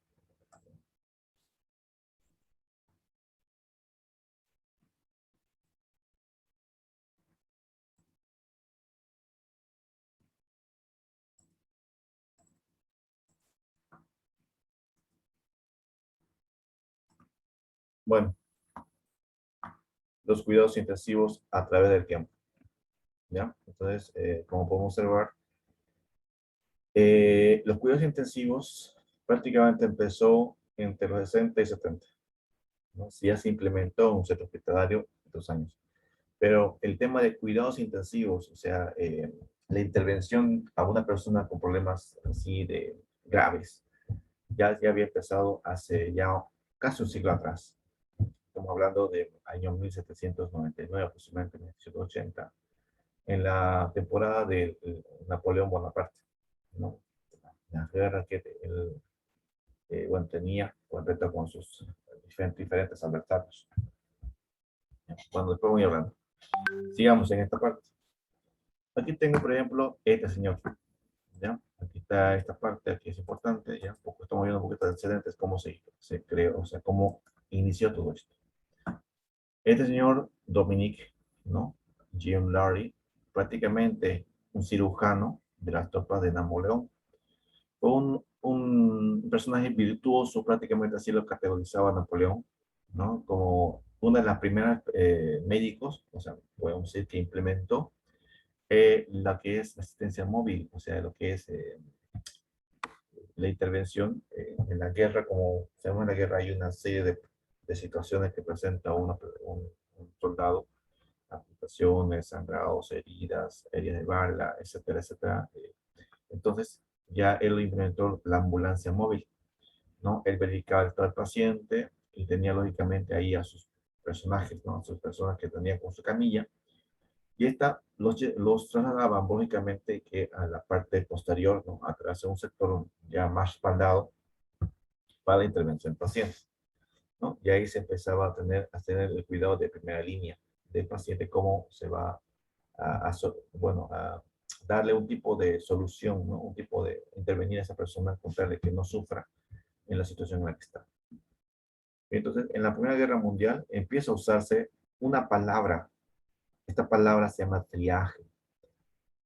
A: Bueno, los cuidados intensivos a través del tiempo. ¿Ya? Entonces, como podemos observar, los cuidados intensivos prácticamente empezó entre los 60 y 70. ¿No? Sí, ya se implementó en un centro hospitalario en estos años. Pero el tema de cuidados intensivos, o sea, la intervención a una persona con problemas así de graves, ya había empezado hace ya casi un siglo atrás. Estamos hablando de año 1799, aproximadamente 1780, en la temporada de Napoleón Bonaparte, ¿no? La guerra que él bueno, tenía con sus diferentes adversarios. Bueno, después voy hablando. Sigamos en esta parte. Aquí tengo, por ejemplo, este señor. ¿Ya? Aquí está esta parte, aquí es importante, ¿ya? Estamos viendo un poquito de antecedentes, cómo se creó, o sea, cómo inició todo esto. Este señor Dominique, ¿no? Jean Larry, prácticamente un cirujano de las tropas de Napoleón, fue un personaje virtuoso, prácticamente así lo categorizaba Napoleón, ¿no? Como una de las primeras médicos, o sea, podemos decir que implementó la que es asistencia móvil, o sea, lo que es la intervención en la guerra. Como sabemos, en la guerra hay una serie de situaciones que presenta un soldado: amputaciones, sangrados, heridas, heridas de bala, etcétera, etcétera. Entonces, ya él implementó la ambulancia móvil, ¿no? Él verificaba el estado del paciente y tenía lógicamente ahí a sus personajes, ¿no? A sus personas que tenían con su camilla, y esta los trasladaban lógicamente que a la parte posterior, ¿no? A través de un sector ya más respaldado para la intervención en pacientes, ¿no? Y ahí se empezaba a tener el cuidado de primera línea del paciente, cómo se va bueno, a darle un tipo de solución, ¿no? Un tipo de intervenir a esa persona con tal de que no sufra en la situación en la que está. Entonces, en la Primera Guerra Mundial empieza a usarse una palabra. Esta palabra se llama triaje.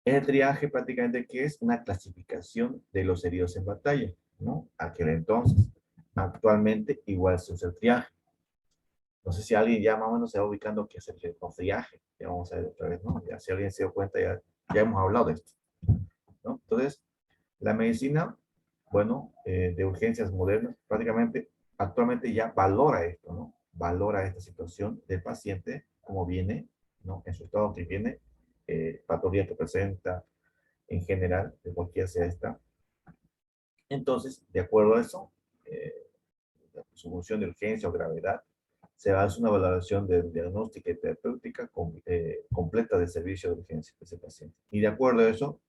A: El triaje prácticamente que es una clasificación de los heridos en batalla, ¿no? Aquel entonces. Actualmente igual se usa el triaje. No sé si alguien ya más o menos se va ubicando qué es el triaje. Ya vamos a ver otra vez, ¿no? Ya si alguien se dio cuenta, ya hemos hablado de esto, ¿no? Entonces, la medicina, bueno, de urgencias modernas, prácticamente actualmente ya valora esto, ¿no? Valora esta situación del paciente, como viene, ¿no? En su estado que viene, patología que presenta, en general, de cualquier sea esta. Entonces, de acuerdo a eso, su función de urgencia o gravedad, se hace una valoración de diagnóstica y terapéutica completa del servicio de urgencia de ese paciente. Y de acuerdo a eso,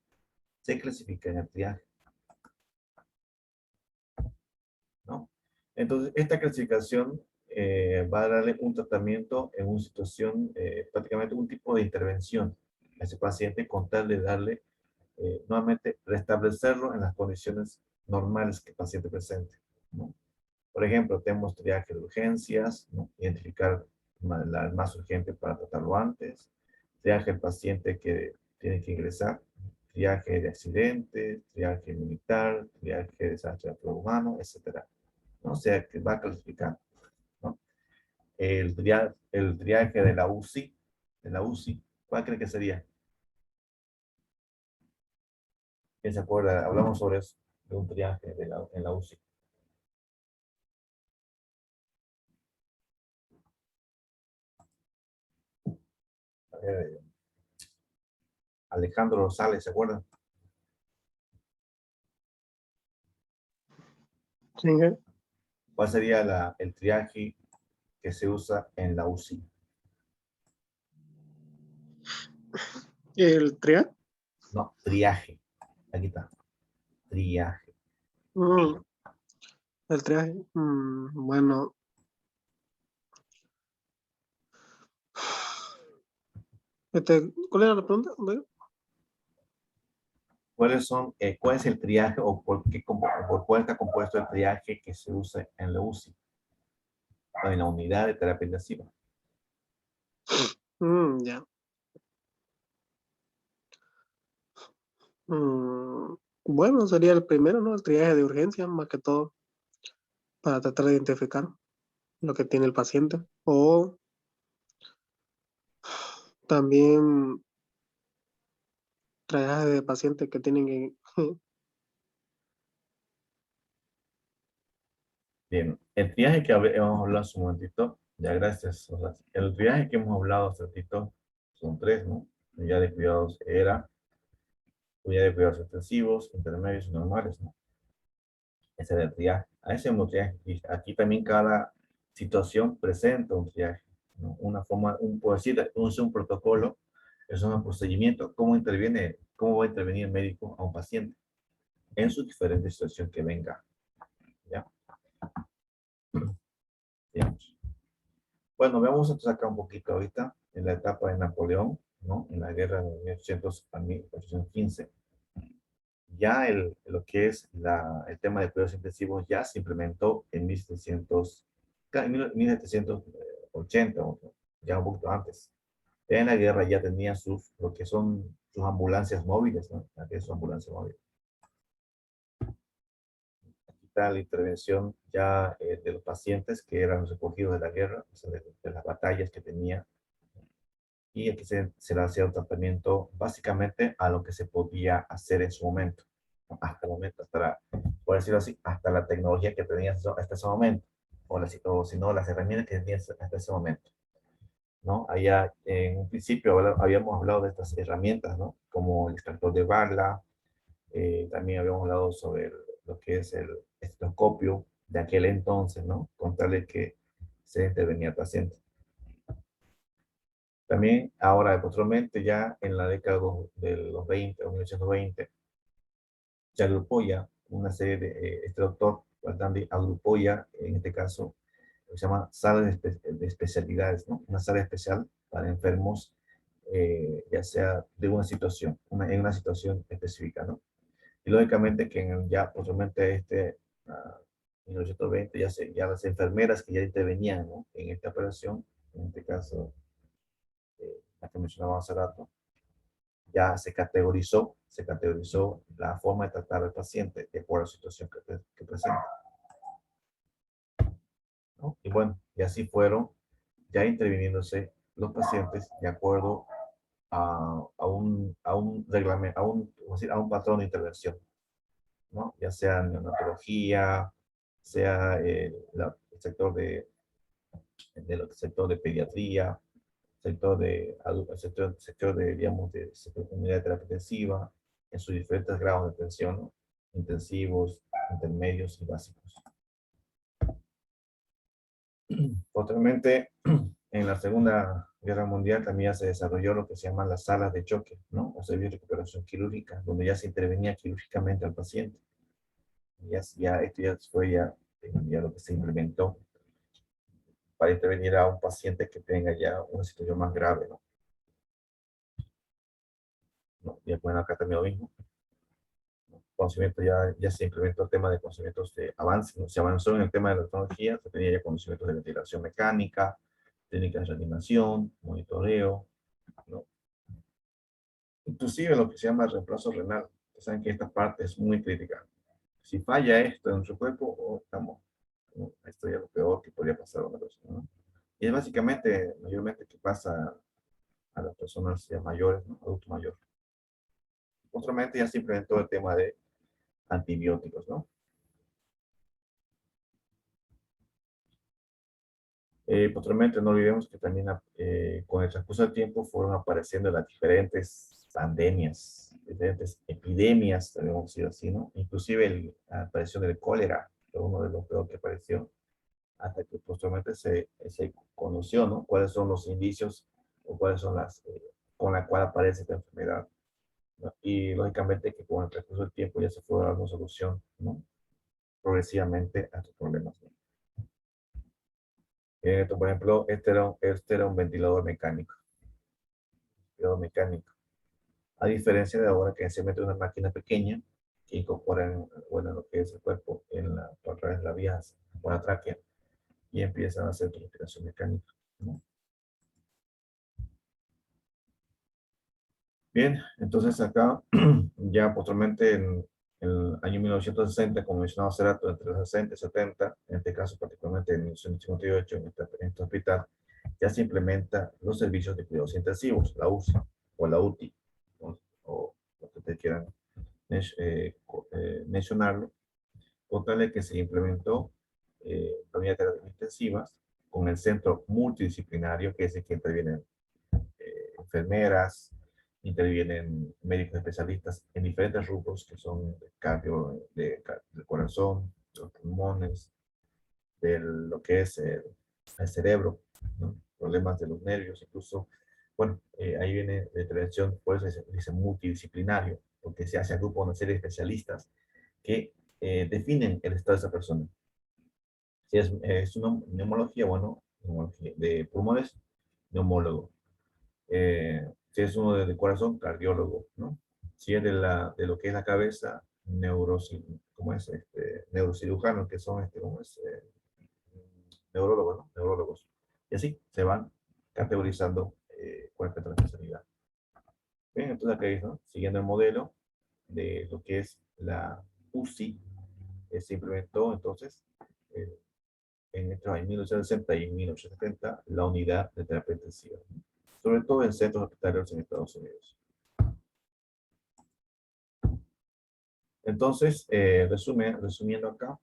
A: se clasifica en el triaje, ¿no? Entonces, esta clasificación va a darle un tratamiento en una situación, prácticamente un tipo de intervención a ese paciente con tal de darle, nuevamente, restablecerlo en las condiciones normales que el paciente presente, ¿no? Por ejemplo, tenemos triaje de urgencias, ¿no? Identificar la más urgente para tratarlo antes, triaje del paciente que tiene que ingresar, triaje de accidentes, triaje militar, triaje de desastre humano, etcétera, ¿no? O sea, que va clasificando, ¿no? El triaje de la UCI, ¿cuál cree que sería? ¿Quién se acuerda? Hablamos sobre eso, de un triaje en la UCI. A ver, Alejandro Rosales, ¿se acuerdan?
D: Sí,
A: ¿Cuál sería el triaje que se usa en la UCI?
D: el trial.
A: No, triaje. Aquí está. Triaje.
D: Mm, el triaje. Bueno, ¿cuál era la pregunta?
A: ¿Cuál es el triaje o por cuál está compuesto el triaje que se usa en la UCI o en la unidad de terapia intensiva?
D: Ya. Mm, bueno, sería el primero, ¿no? El triaje de urgencia, más que todo, para tratar de identificar lo que tiene el paciente. O también triaje de pacientes que tienen que...
A: Bien, el triaje que hemos hablado hace un momentito, ya gracias. O sea, el triaje que hemos hablado hace un ratito son tres, ¿no? Unidad de cuidados era, unidad de cuidados intensivos, intermedios y normales, ¿no? Ese era el triaje. A ese es un triaje. Y aquí también cada situación presenta un triaje, ¿no? Una forma, por decir, es un protocolo, es un procedimiento, cómo va a intervenir el médico a un paciente en su diferente situación que venga, ¿ya? Digamos. Bueno, veamos entonces acá un poquito ahorita, en la etapa de Napoleón, ¿no? En la guerra de 1800 a 1815. Ya lo que es el tema de cuidados intensivos ya se implementó en 1780, ya un poquito antes. Ya en la guerra ya tenía lo que son sus ambulancias móviles, ¿no? Aquí es su ambulancia móvil. Aquí está la intervención ya de los pacientes que eran recogidos de la guerra, o sea, de las batallas que tenía. Y aquí se le hacía un tratamiento básicamente a lo que se podía hacer en su momento. Hasta el momento, por decirlo así, hasta la tecnología que tenías hasta ese momento, o si no, las herramientas que tenías hasta ese momento, ¿no? Allá en un principio habíamos hablado de estas herramientas, ¿no? Como el extractor de bala, también habíamos hablado sobre lo que es el estetoscopio de aquel entonces, ¿no? Con tal de que se intervenía al paciente. También ahora, posteriormente, ya en la década de los 20, o 1920, se agrupó ya una serie este doctor, Gualdandi, agrupó ya, en este caso, lo que se llama sala de especialidades, ¿no? Una sala especial para enfermos, ya sea de una situación, en una situación específica, ¿no? Y lógicamente que ya posteriormente ah, 1920, ya las enfermeras que ya intervenían, ¿no? En esta operación, en este caso, la que mencionaba hace rato, ya se categorizó la forma de tratar al paciente de acuerdo a la situación que presenta, ¿no? Y bueno, y así fueron ya interviniéndose los pacientes de acuerdo a un reglamento, vamos a decir, a un patrón de intervención, ¿no? Ya sea neonatología, sea el sector sector de pediatría, sector de, digamos, de unidad de terapia intensiva, en sus diferentes grados de atención, ¿no? Intensivos, intermedios y básicos. Posteriormente, en la Segunda Guerra Mundial también ya se desarrolló lo que se llaman las salas de choque, ¿no? O servicios de recuperación quirúrgica, donde ya se intervenía quirúrgicamente al paciente. Esto ya fue ya lo que se implementó para intervenir a un paciente que tenga ya una situación más grave, ¿no? ¿No? Y bueno, acá también lo mismo. Conocimiento ya se implementó el tema de conocimientos de avance, ¿no? Se avanzó en el tema de la tecnología, se tenía ya conocimientos de ventilación mecánica, técnicas de reanimación, monitoreo, ¿no? Inclusive lo que se llama el reemplazo renal. Ustedes saben que esta parte es muy crítica. Si falla esto en nuestro cuerpo, estamos, ¿no? Esto ya es lo peor que podría pasar a una persona, ¿no? Y es básicamente, mayormente, que pasa a las personas ya mayores, ¿no? Adultos mayores. Posteriormente ya se implementó el tema de antibióticos, ¿no? Posteriormente, no olvidemos que también con el transcurso del tiempo fueron apareciendo las diferentes pandemias, diferentes epidemias, debemos decir así, ¿no? Inclusive la aparición del cólera, fue uno de los peores que apareció, hasta que posteriormente se conoció, ¿no? Cuáles son los indicios o cuáles son con la cual aparece esta enfermedad, ¿no? Y lógicamente que con el transcurso del tiempo ya se fue dando solución, ¿no? Progresivamente a estos problemas, ¿no? Por ejemplo, este era un ventilador mecánico. Ventilador mecánico. A diferencia de ahora que se mete una máquina pequeña que incorpora, bueno, lo que es el cuerpo a través de las vías por la tráquea y empiezan a hacer tu respiración mecánica, ¿no? Bien, entonces acá, ya posteriormente en el año 1960, como mencionaba hace rato, entre los 60 y 70, en este caso particularmente en 1958, en este hospital, ya se implementa los servicios de cuidados intensivos, la UCI o la UTI, o lo que ustedes quieran mencionarlo, con tal de que se implementó la unidad de terapias intensivas con el centro multidisciplinario, que es el que intervienen enfermeras, intervienen médicos especialistas en diferentes rubros que son de cardio, del corazón, de los pulmones, de lo que es el cerebro, ¿no? Problemas de los nervios, incluso, bueno, ahí viene la intervención, por eso dice multidisciplinario, porque se hace a grupo una serie de especialistas que definen el estado de esa persona. Si es una neumología, bueno, neumología de pulmones, neumólogo. Si es uno del corazón, cardiólogo, ¿no? Si es de lo que es la cabeza, ¿cómo es? Neurocirujano, que son, ¿cómo es? Neurólogos, ¿no? Neurólogos. Y así se van categorizando con respecto a la especialidad. Bien, entonces acá, ¿no? Siguiendo el modelo de lo que es la UCI, se implementó entonces entre 1960 y 1970 la unidad de terapia intensiva, sobre todo en centros hospitalarios en Estados Unidos. Entonces, resumiendo acá,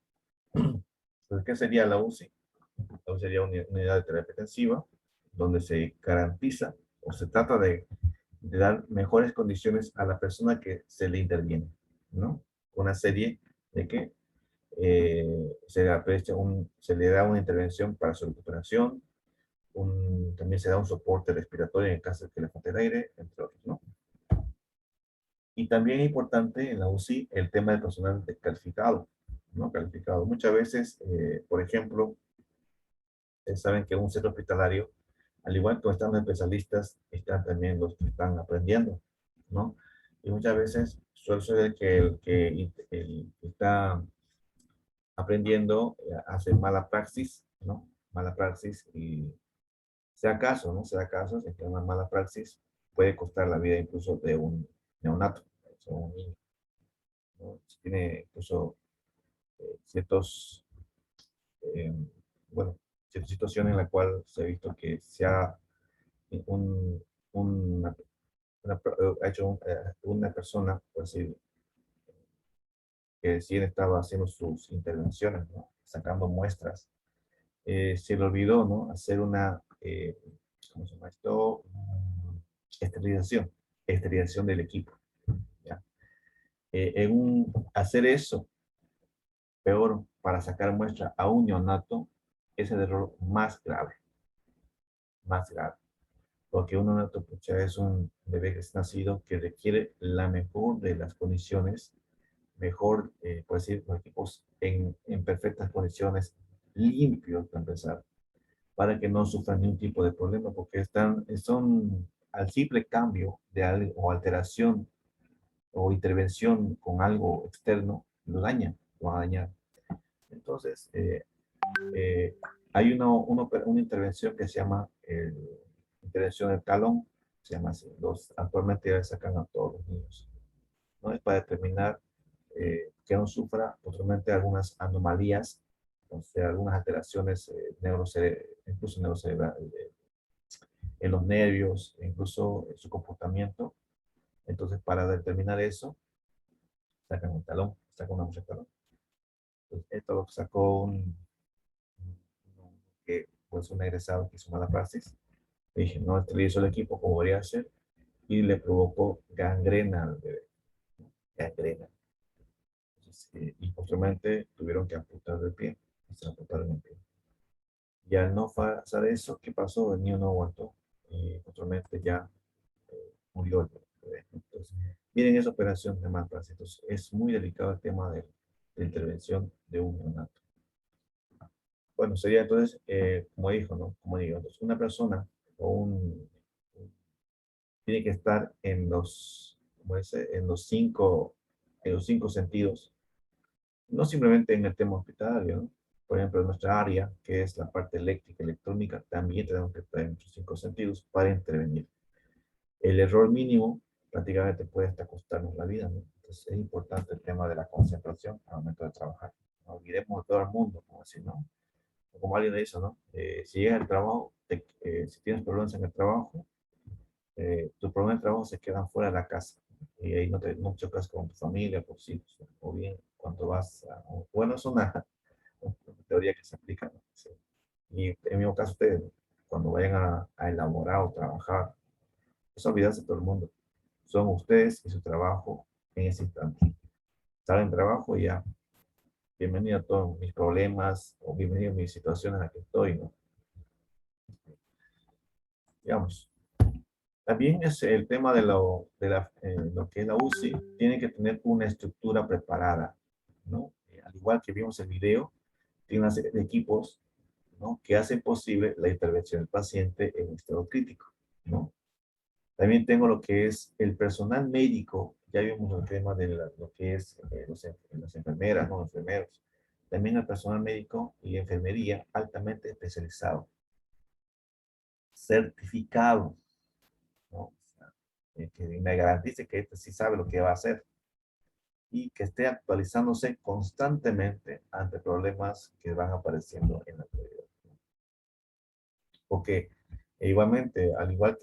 A: pues, ¿qué sería la UCI? La UCI sería una unidad de terapia intensiva, donde se garantiza o se trata de dar mejores condiciones a la persona que se le interviene, ¿no? Una serie de que se le da una intervención para su recuperación, también se da un soporte respiratorio en caso de que le falte el aire, entre otros, ¿no? Y también es importante en la UCI el tema del personal calificado, ¿no? Calificado. Muchas veces, por ejemplo, saben que en un centro hospitalario, al igual que están los especialistas, están también los que están aprendiendo, ¿no? Y muchas veces suele ser que el que está aprendiendo hace mala praxis, ¿no? Mala praxis y sea caso, ¿no? Sea caso, es que una mala praxis puede costar la vida incluso de un neonato, o un niño, ¿no? Si tiene incluso ciertos, eh, bueno, ciertas situaciones en la cual se ha visto que se ha un, una, ha hecho una persona, por decir, que si él estaba haciendo sus intervenciones, ¿no? Sacando muestras, se le olvidó, ¿no? Hacer una, ¿cómo se llama esto? Esterilización, esterilización del equipo, ¿ya? Hacer eso, peor, para sacar muestra a un neonato, es el error más grave, porque un neonato pucha, es un bebé que es nacido que requiere la mejor de las condiciones, mejor, por decir, los equipos en perfectas condiciones, limpios para empezar, para que no sufran ningún tipo de problema, porque son al simple cambio de algo o alteración o intervención con algo externo, lo va a dañar. Entonces, hay una intervención que se llama intervención del talón, se llama así. Actualmente ya sacan a todos los niños, ¿no? Es para determinar que no sufra posteriormente algunas anomalías, o sea, algunas alteraciones incluso neurocerebrales, en los nervios, incluso en su comportamiento. Entonces, para determinar eso, sacan un talón, sacan una muestra de talón. Entonces, esto lo sacó que pues un egresado que hizo mala praxis. Le dije, no esterilizo el equipo como debería ser y le provocó gangrena al bebé. Gangrena. Entonces, y posteriormente tuvieron que amputar el pie. Se amputaron el pie. Y al no pasar eso, ¿qué pasó? El niño no aguantó. Y posteriormente ya murió el bebé. Entonces, miren esa operación de mala praxis. Entonces, es muy delicado el tema de intervención de un neonato. Bueno, sería entonces, como dijo, ¿no? Como digo, entonces una persona o tiene que estar como dice, en los cinco sentidos, no simplemente en el tema hospitalario, ¿no? Por ejemplo, en nuestra área, que es la parte eléctrica, electrónica, también tenemos que estar en nuestros cinco sentidos para intervenir. El error mínimo prácticamente puede hasta costarnos la vida, ¿no? Entonces es importante el tema de la concentración al momento de trabajar. No olvidemos de todo el mundo, como así, ¿no? Como alguien le dice, ¿no? Si llegas al trabajo, si tienes problemas en el trabajo, tus problemas de trabajo se quedan fuera de la casa. Y ahí no chocas con tu familia, con tus hijos, ¿no? O bien cuando vas a... Bueno, es una teoría que se aplica, ¿no? Sí. Y en mi caso, ustedes, cuando vayan a elaborar o trabajar, es olvidarse de todo el mundo. Son ustedes y su trabajo en ese instante. Salen de trabajo y ya, bienvenido a todos mis problemas o bienvenido a mi situación en la que estoy, ¿no? Digamos. También es el tema de lo que es la UCI, tiene que tener una estructura preparada, ¿no? Al igual que vimos el video, tiene una serie de equipos, ¿no? Que hacen posible la intervención del paciente en estado crítico, ¿no? También tengo lo que es el personal médico, ya vimos el tema de lo que es las enfermeras, ¿no? Enfermeros. También el personal médico y enfermería altamente especializado, certificado, ¿no? O sea, que me garantice que este sí sabe lo que va a hacer y que esté actualizándose constantemente ante problemas que van apareciendo en la actualidad. Porque igualmente, al igual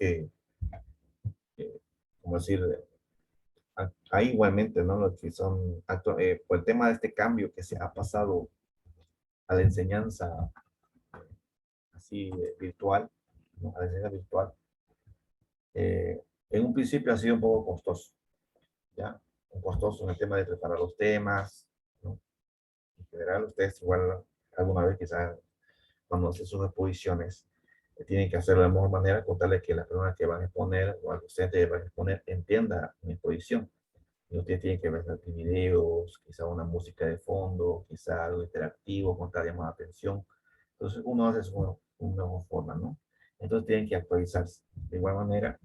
A: como decir, hay igualmente, ¿no? Lo que son, por el tema de este cambio que se ha pasado a la enseñanza así virtual, ¿no? A la enseñanza virtual, en un principio ha sido un poco costoso, ¿ya? Un costoso en el tema de preparar los temas, ¿no? En general, ustedes igual alguna vez quizás cuando hacen sus exposiciones, tienen que hacerlo de la mejor manera, contarle que la persona que van a exponer o al docente que van a exponer entienda mi exposición. Y ustedes tienen que ver videos, quizá una música de fondo, quizá algo interactivo, contar llamada de atención. Entonces uno hace una mejor forma, ¿no? Entonces tienen que actualizarse. De igual manera,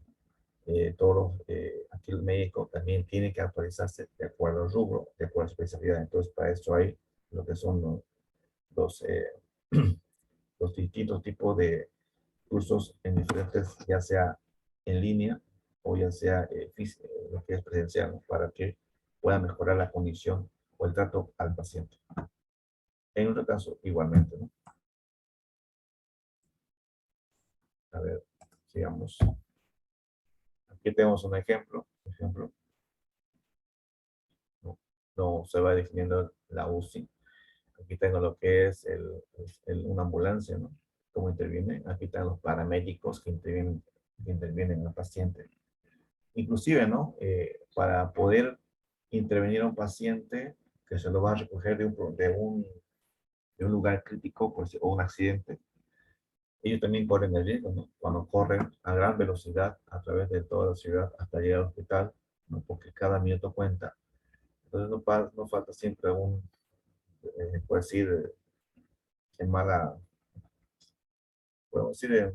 A: aquí el médico también tiene que actualizarse de acuerdo al rubro, de acuerdo a la especialidad. Entonces para eso hay lo que son los, los distintos tipos de cursos en diferentes, ya sea en línea o ya sea lo que es presencial, ¿no? Para que pueda mejorar la condición o el trato al paciente. En otro caso, igualmente, ¿no? A ver, sigamos. Aquí tenemos un ejemplo. Por ejemplo, no, no se va definiendo la UCI. Aquí tengo lo que es una ambulancia, ¿no? Cómo interviene. Aquí están los paramédicos que intervienen en el paciente. Inclusive, ¿no? Para poder intervenir a un paciente que se lo va a recoger de un lugar crítico o un accidente, ellos también corren el riesgo, ¿no? Cuando corren a gran velocidad a través de toda la ciudad hasta llegar al hospital, ¿no? Porque cada minuto cuenta. Entonces no falta siempre puedo decir, en mala, puedo decir,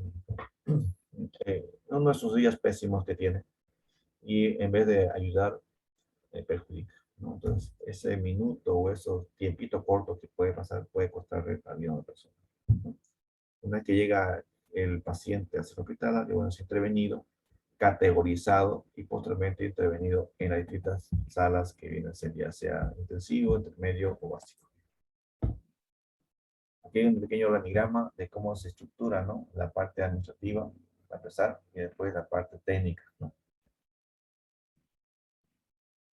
A: uno de esos días pésimos que tiene. Y en vez de ayudar, perjudica, ¿no? Entonces, ese minuto o esos tiempitos cortos que puede pasar puede costar la vida a una persona, ¿no? Una vez que llega el paciente a ser hospitalario, bueno, es intervenido, categorizado y posteriormente intervenido en las distintas salas que vienen a ser ya sea intensivo, intermedio o básico. Aquí hay un pequeño organigrama de cómo se estructura, ¿no? La parte administrativa, para empezar, y después la parte técnica, ¿no?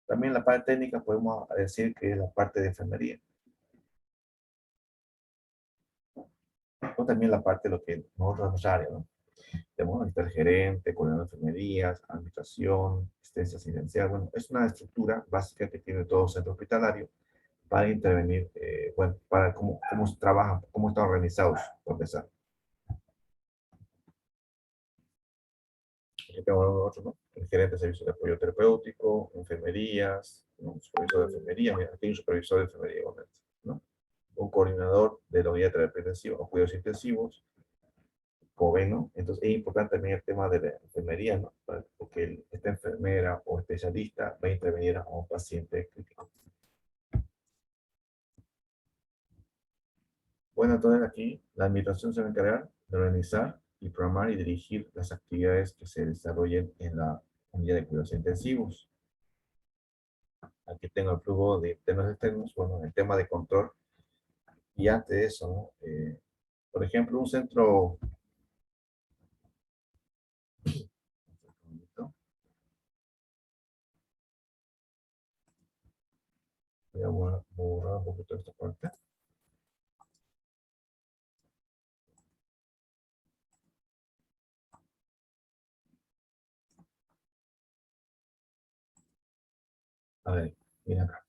A: También la parte técnica podemos decir que es la parte de enfermería. O también la parte de lo que nosotros nuestra área, ¿no? Tenemos el gerente, coordinador de enfermerías, administración, asistencia asistencial. Bueno, es una estructura básica que tiene todo centro hospitalario para intervenir, bueno, para cómo trabajan, cómo están organizados, por empezar. Aquí tengo otro, ¿no? El gerente de servicios de apoyo terapéutico, enfermerías, ¿no? Supervisor de enfermería, mira, aquí hay un supervisor de enfermería, igualmente, ¿no? Un coordinador de la unidad de terapia intensiva o cuidados intensivos, joven, ¿no? Entonces es importante también el tema de la enfermería, ¿no? Porque esta enfermera o especialista va a intervenir a un paciente crítico. Bueno, entonces aquí la administración se va a encargar de organizar y programar y dirigir las actividades que se desarrollen en la unidad de cuidados intensivos. Aquí tengo el flujo de internos y externos, bueno, el tema de control. Y antes de eso, ¿no? Por ejemplo, un centro... Voy a borrar un poquito esta parte. A ver, mira acá.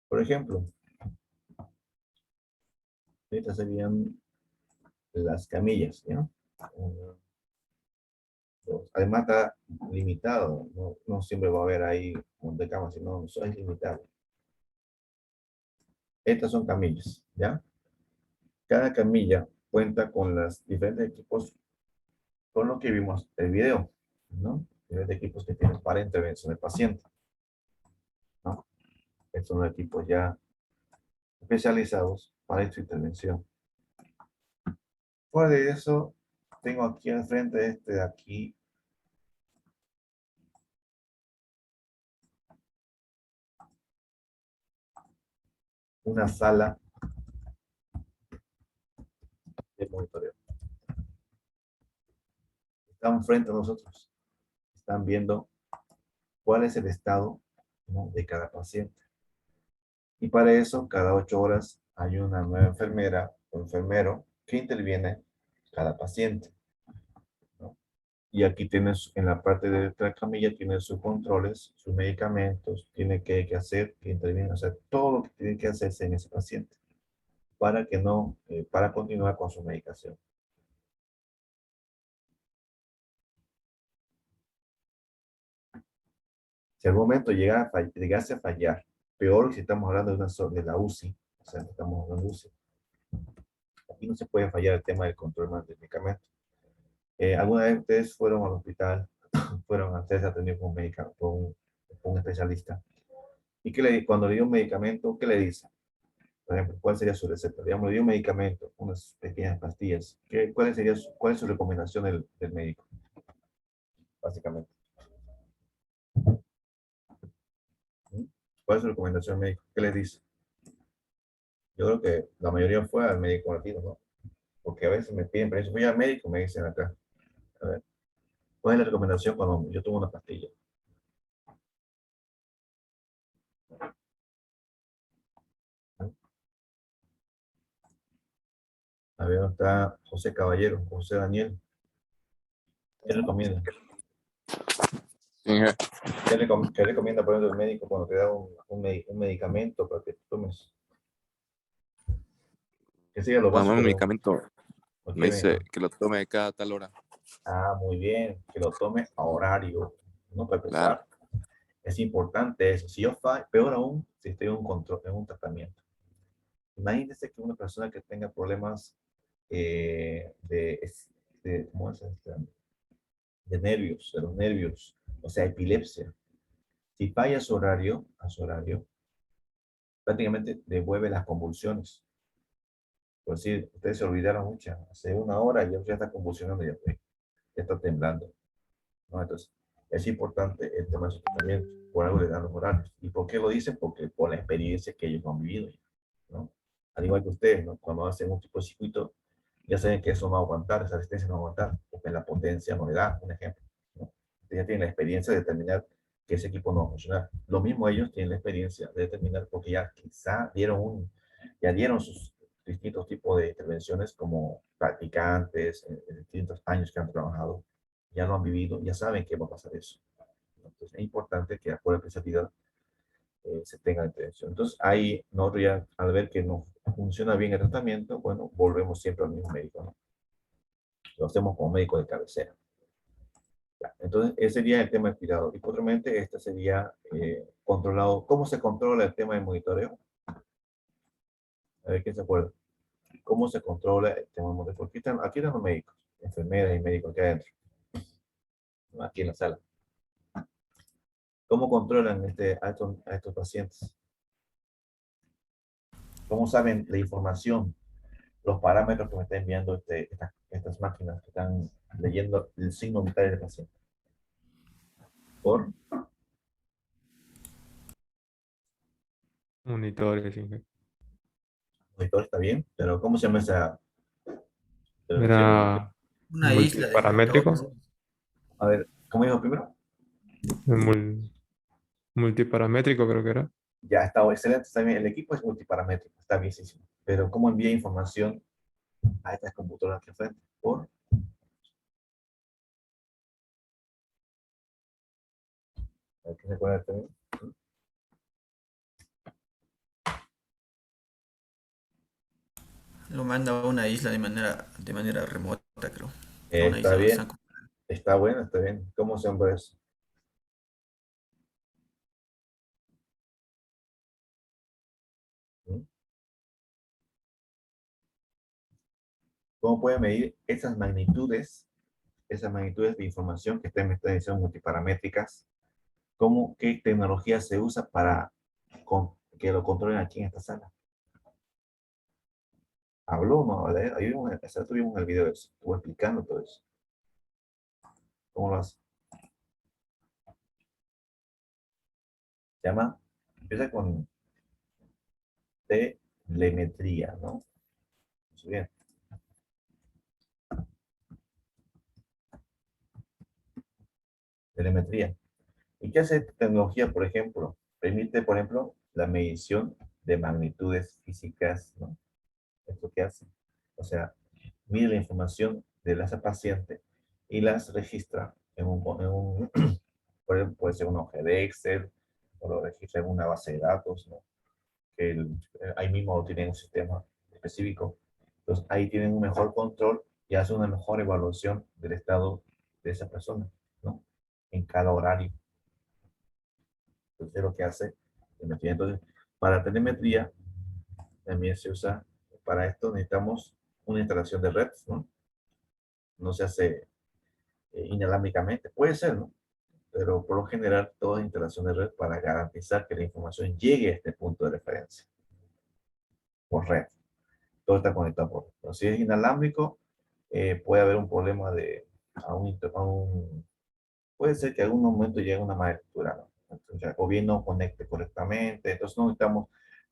A: Por ejemplo, estas serían las camillas, ¿no? Una, dos. Además está limitado, no siempre va a haber ahí un montón de camas, sino eso es limitado. Estas son camillas, ¿ya? Cada camilla cuenta con los diferentes equipos con los que vimos el video, ¿no? Diferentes equipos que tienen para intervención del paciente, ¿no? Estos son equipos ya especializados para esta intervención. Fuera de eso, tengo aquí al frente este de aquí. Una sala de monitoreo. Están frente a nosotros. Están viendo cuál es el estado, ¿no?, de cada paciente. Y para eso, cada 8 horas hay una nueva enfermera o enfermero que interviene cada paciente, ¿no? Y aquí tienes, en la parte de la camilla, tiene sus controles, sus medicamentos, tiene que hacer, que interviene, o sea, todo lo que tiene que hacerse en ese paciente para que no, para continuar con su medicación. Si al momento llegase a fallar, peor si estamos hablando de la UCI, o sea, estamos hablando de UCI, aquí no se puede fallar el tema del control del medicamento. ¿Alguna vez ustedes fueron al hospital, fueron a ustedes atendidos por un médico, por un especialista? ¿Y cuando le dio un medicamento, qué le dice? Por ejemplo, ¿cuál sería su receta? Digamos, le dio un medicamento, unas pequeñas pastillas. ¿Cuál es su recomendación del médico? Básicamente. ¿Cuál es su recomendación médica? ¿Qué le dice? Yo creo que la mayoría fue al médico latino, ¿no? Porque a veces me piden permiso, voy al médico, me dicen acá. A ver, ¿cuál es la recomendación cuando yo tomo una pastilla? A ver, ¿dónde está José Caballero, José Daniel? ¿Qué recomienda? ¿Qué recomienda, por ejemplo, el médico cuando te da un medicamento para que tú tomes? ¿Qué sería lo
G: Cuando
A: básico
G: un
A: de
G: medicamento me dice
A: medicamento?
G: que lo tome cada tal hora.
A: Ah, muy bien, que lo tome a horario, no para
G: Claro.
A: empezar. Es importante eso. Si yo fallo, peor aún, si estoy en un control, en un tratamiento. Imagínense que una persona que tenga problemas ¿cómo es este? De nervios, de los nervios, o sea, epilepsia. Si falla a su horario, prácticamente devuelve las convulsiones. Por decir, ustedes se olvidaron mucho, hace 1 hora y ya está convulsionando, ya está temblando, ¿no? Entonces, es importante el tema de su tratamiento, por algo le dan los horarios. ¿Y por qué lo dicen? Porque por la experiencia que ellos han vivido, ¿no? Al igual que ustedes, ¿no? Cuando hacen un tipo de circuito, ya saben que eso no va a aguantar, esa resistencia no va a aguantar, porque la potencia no le da, un ejemplo, ¿no? Ustedes ya tienen la experiencia de determinar que ese equipo no va a funcionar. Lo mismo ellos tienen la experiencia de determinar, porque ya quizá ya dieron sus distintos tipos de intervenciones como practicantes, en distintos años que han trabajado, ya lo han vivido, ya saben que va a pasar eso. Entonces es importante que por la especialidad se tenga intervención. Entonces ahí nosotros ya al ver que no funciona bien el tratamiento, bueno, volvemos siempre al mismo médico, ¿no? Lo hacemos como médico de cabecera. Ya, entonces ese sería el tema del cuidado. Y posteriormente este sería controlado. ¿Cómo se controla el tema del monitoreo? A ver, ¿quién se acuerda? ¿Cómo se controla el tema hemodinâmico? Aquí están los médicos, enfermeras y médicos aquí adentro, aquí en la sala. ¿Cómo controlan a estos pacientes? ¿Cómo saben la información, los parámetros que me están enviando estas máquinas que están leyendo el signo vital del paciente? Por
H: Monitores, sí.
A: monitor está bien, pero ¿cómo se llama esa intervención?
H: Era
I: Una isla de
H: multiparamétrico.
I: monitores.
A: A ver, ¿cómo dijo primero?
H: mul- Multiparamétrico creo que era.
A: Ya está excelente, está bien. El equipo es multiparamétrico, está bienísimo. Pero ¿cómo envía información a estas computadoras aquí enfrente? Por ¿qué se acuerda también?
I: Lo manda a una isla de manera remota, creo. A una
A: Está
I: isla donde
A: bien,
I: están.
A: está bueno, está bien. ¿Cómo se llama eso? ¿Mm? ¿Cómo puede medir esas magnitudes de información que me están diciendo multiparamétricas? ¿Qué tecnología se usa para que lo controlen aquí en esta sala? Habló, ¿no? Ahí tuvimos el video de eso, estuvo explicando todo eso. ¿Cómo lo hace? Se llama, empieza con telemetría, ¿no? Muy bien. Telemetría. ¿Y qué hace esta tecnología, por ejemplo? Permite, por ejemplo, la medición de magnitudes físicas, ¿no? Esto que hace. O sea, mide la información de esa paciente y las registra puede ser una hoja de Excel, o lo registra en una base de datos, ¿no? Ahí mismo tienen un sistema específico. Entonces, ahí tienen un mejor control y hacen una mejor evaluación del estado de esa persona, ¿no? En cada horario. Entonces, es lo que hace telemetría. Entonces, para telemetría, también se usa, para esto necesitamos una instalación de red, ¿no? No se hace inalámbricamente. Puede ser, ¿no? Pero por lo general, toda instalación de red para garantizar que la información llegue a este punto de referencia por red. Todo está conectado por red. Pero si es inalámbrico, puede haber un problema puede ser que en algún momento llegue una mala lectura, ¿no? Entonces, o bien no conecte correctamente. Entonces,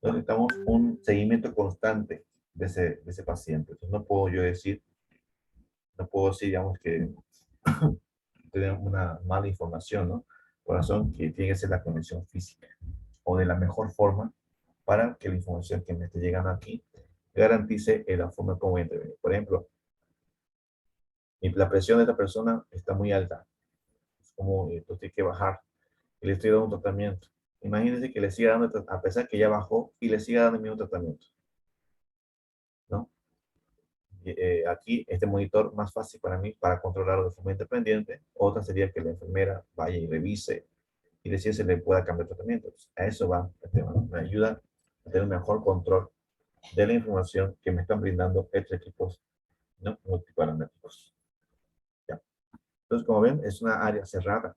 A: necesitamos un seguimiento constante de ese paciente. Entonces, no puedo decir, digamos, que tenemos una mala información, ¿no? Por razón que tiene que ser la conexión física o de la mejor forma para que la información que me esté llegando aquí garantice la forma como voy a intervenir. Por ejemplo, la presión de esta persona está muy alta, es como entonces tiene que bajar y le estoy dando un tratamiento. Imagínense que le siga dando, a pesar que ya bajó, y le siga dando el mismo tratamiento, ¿no? Aquí, este monitor más fácil para mí para controlarlo de forma independiente. Otra sería que la enfermera vaya y revise y decir si le pueda cambiar tratamiento. A eso va el tema, ¿no? Me ayuda a tener un mejor control de la información que me están brindando estos equipos, ¿no? Multiparamétricos. Ya. Entonces, como ven, es una área cerrada.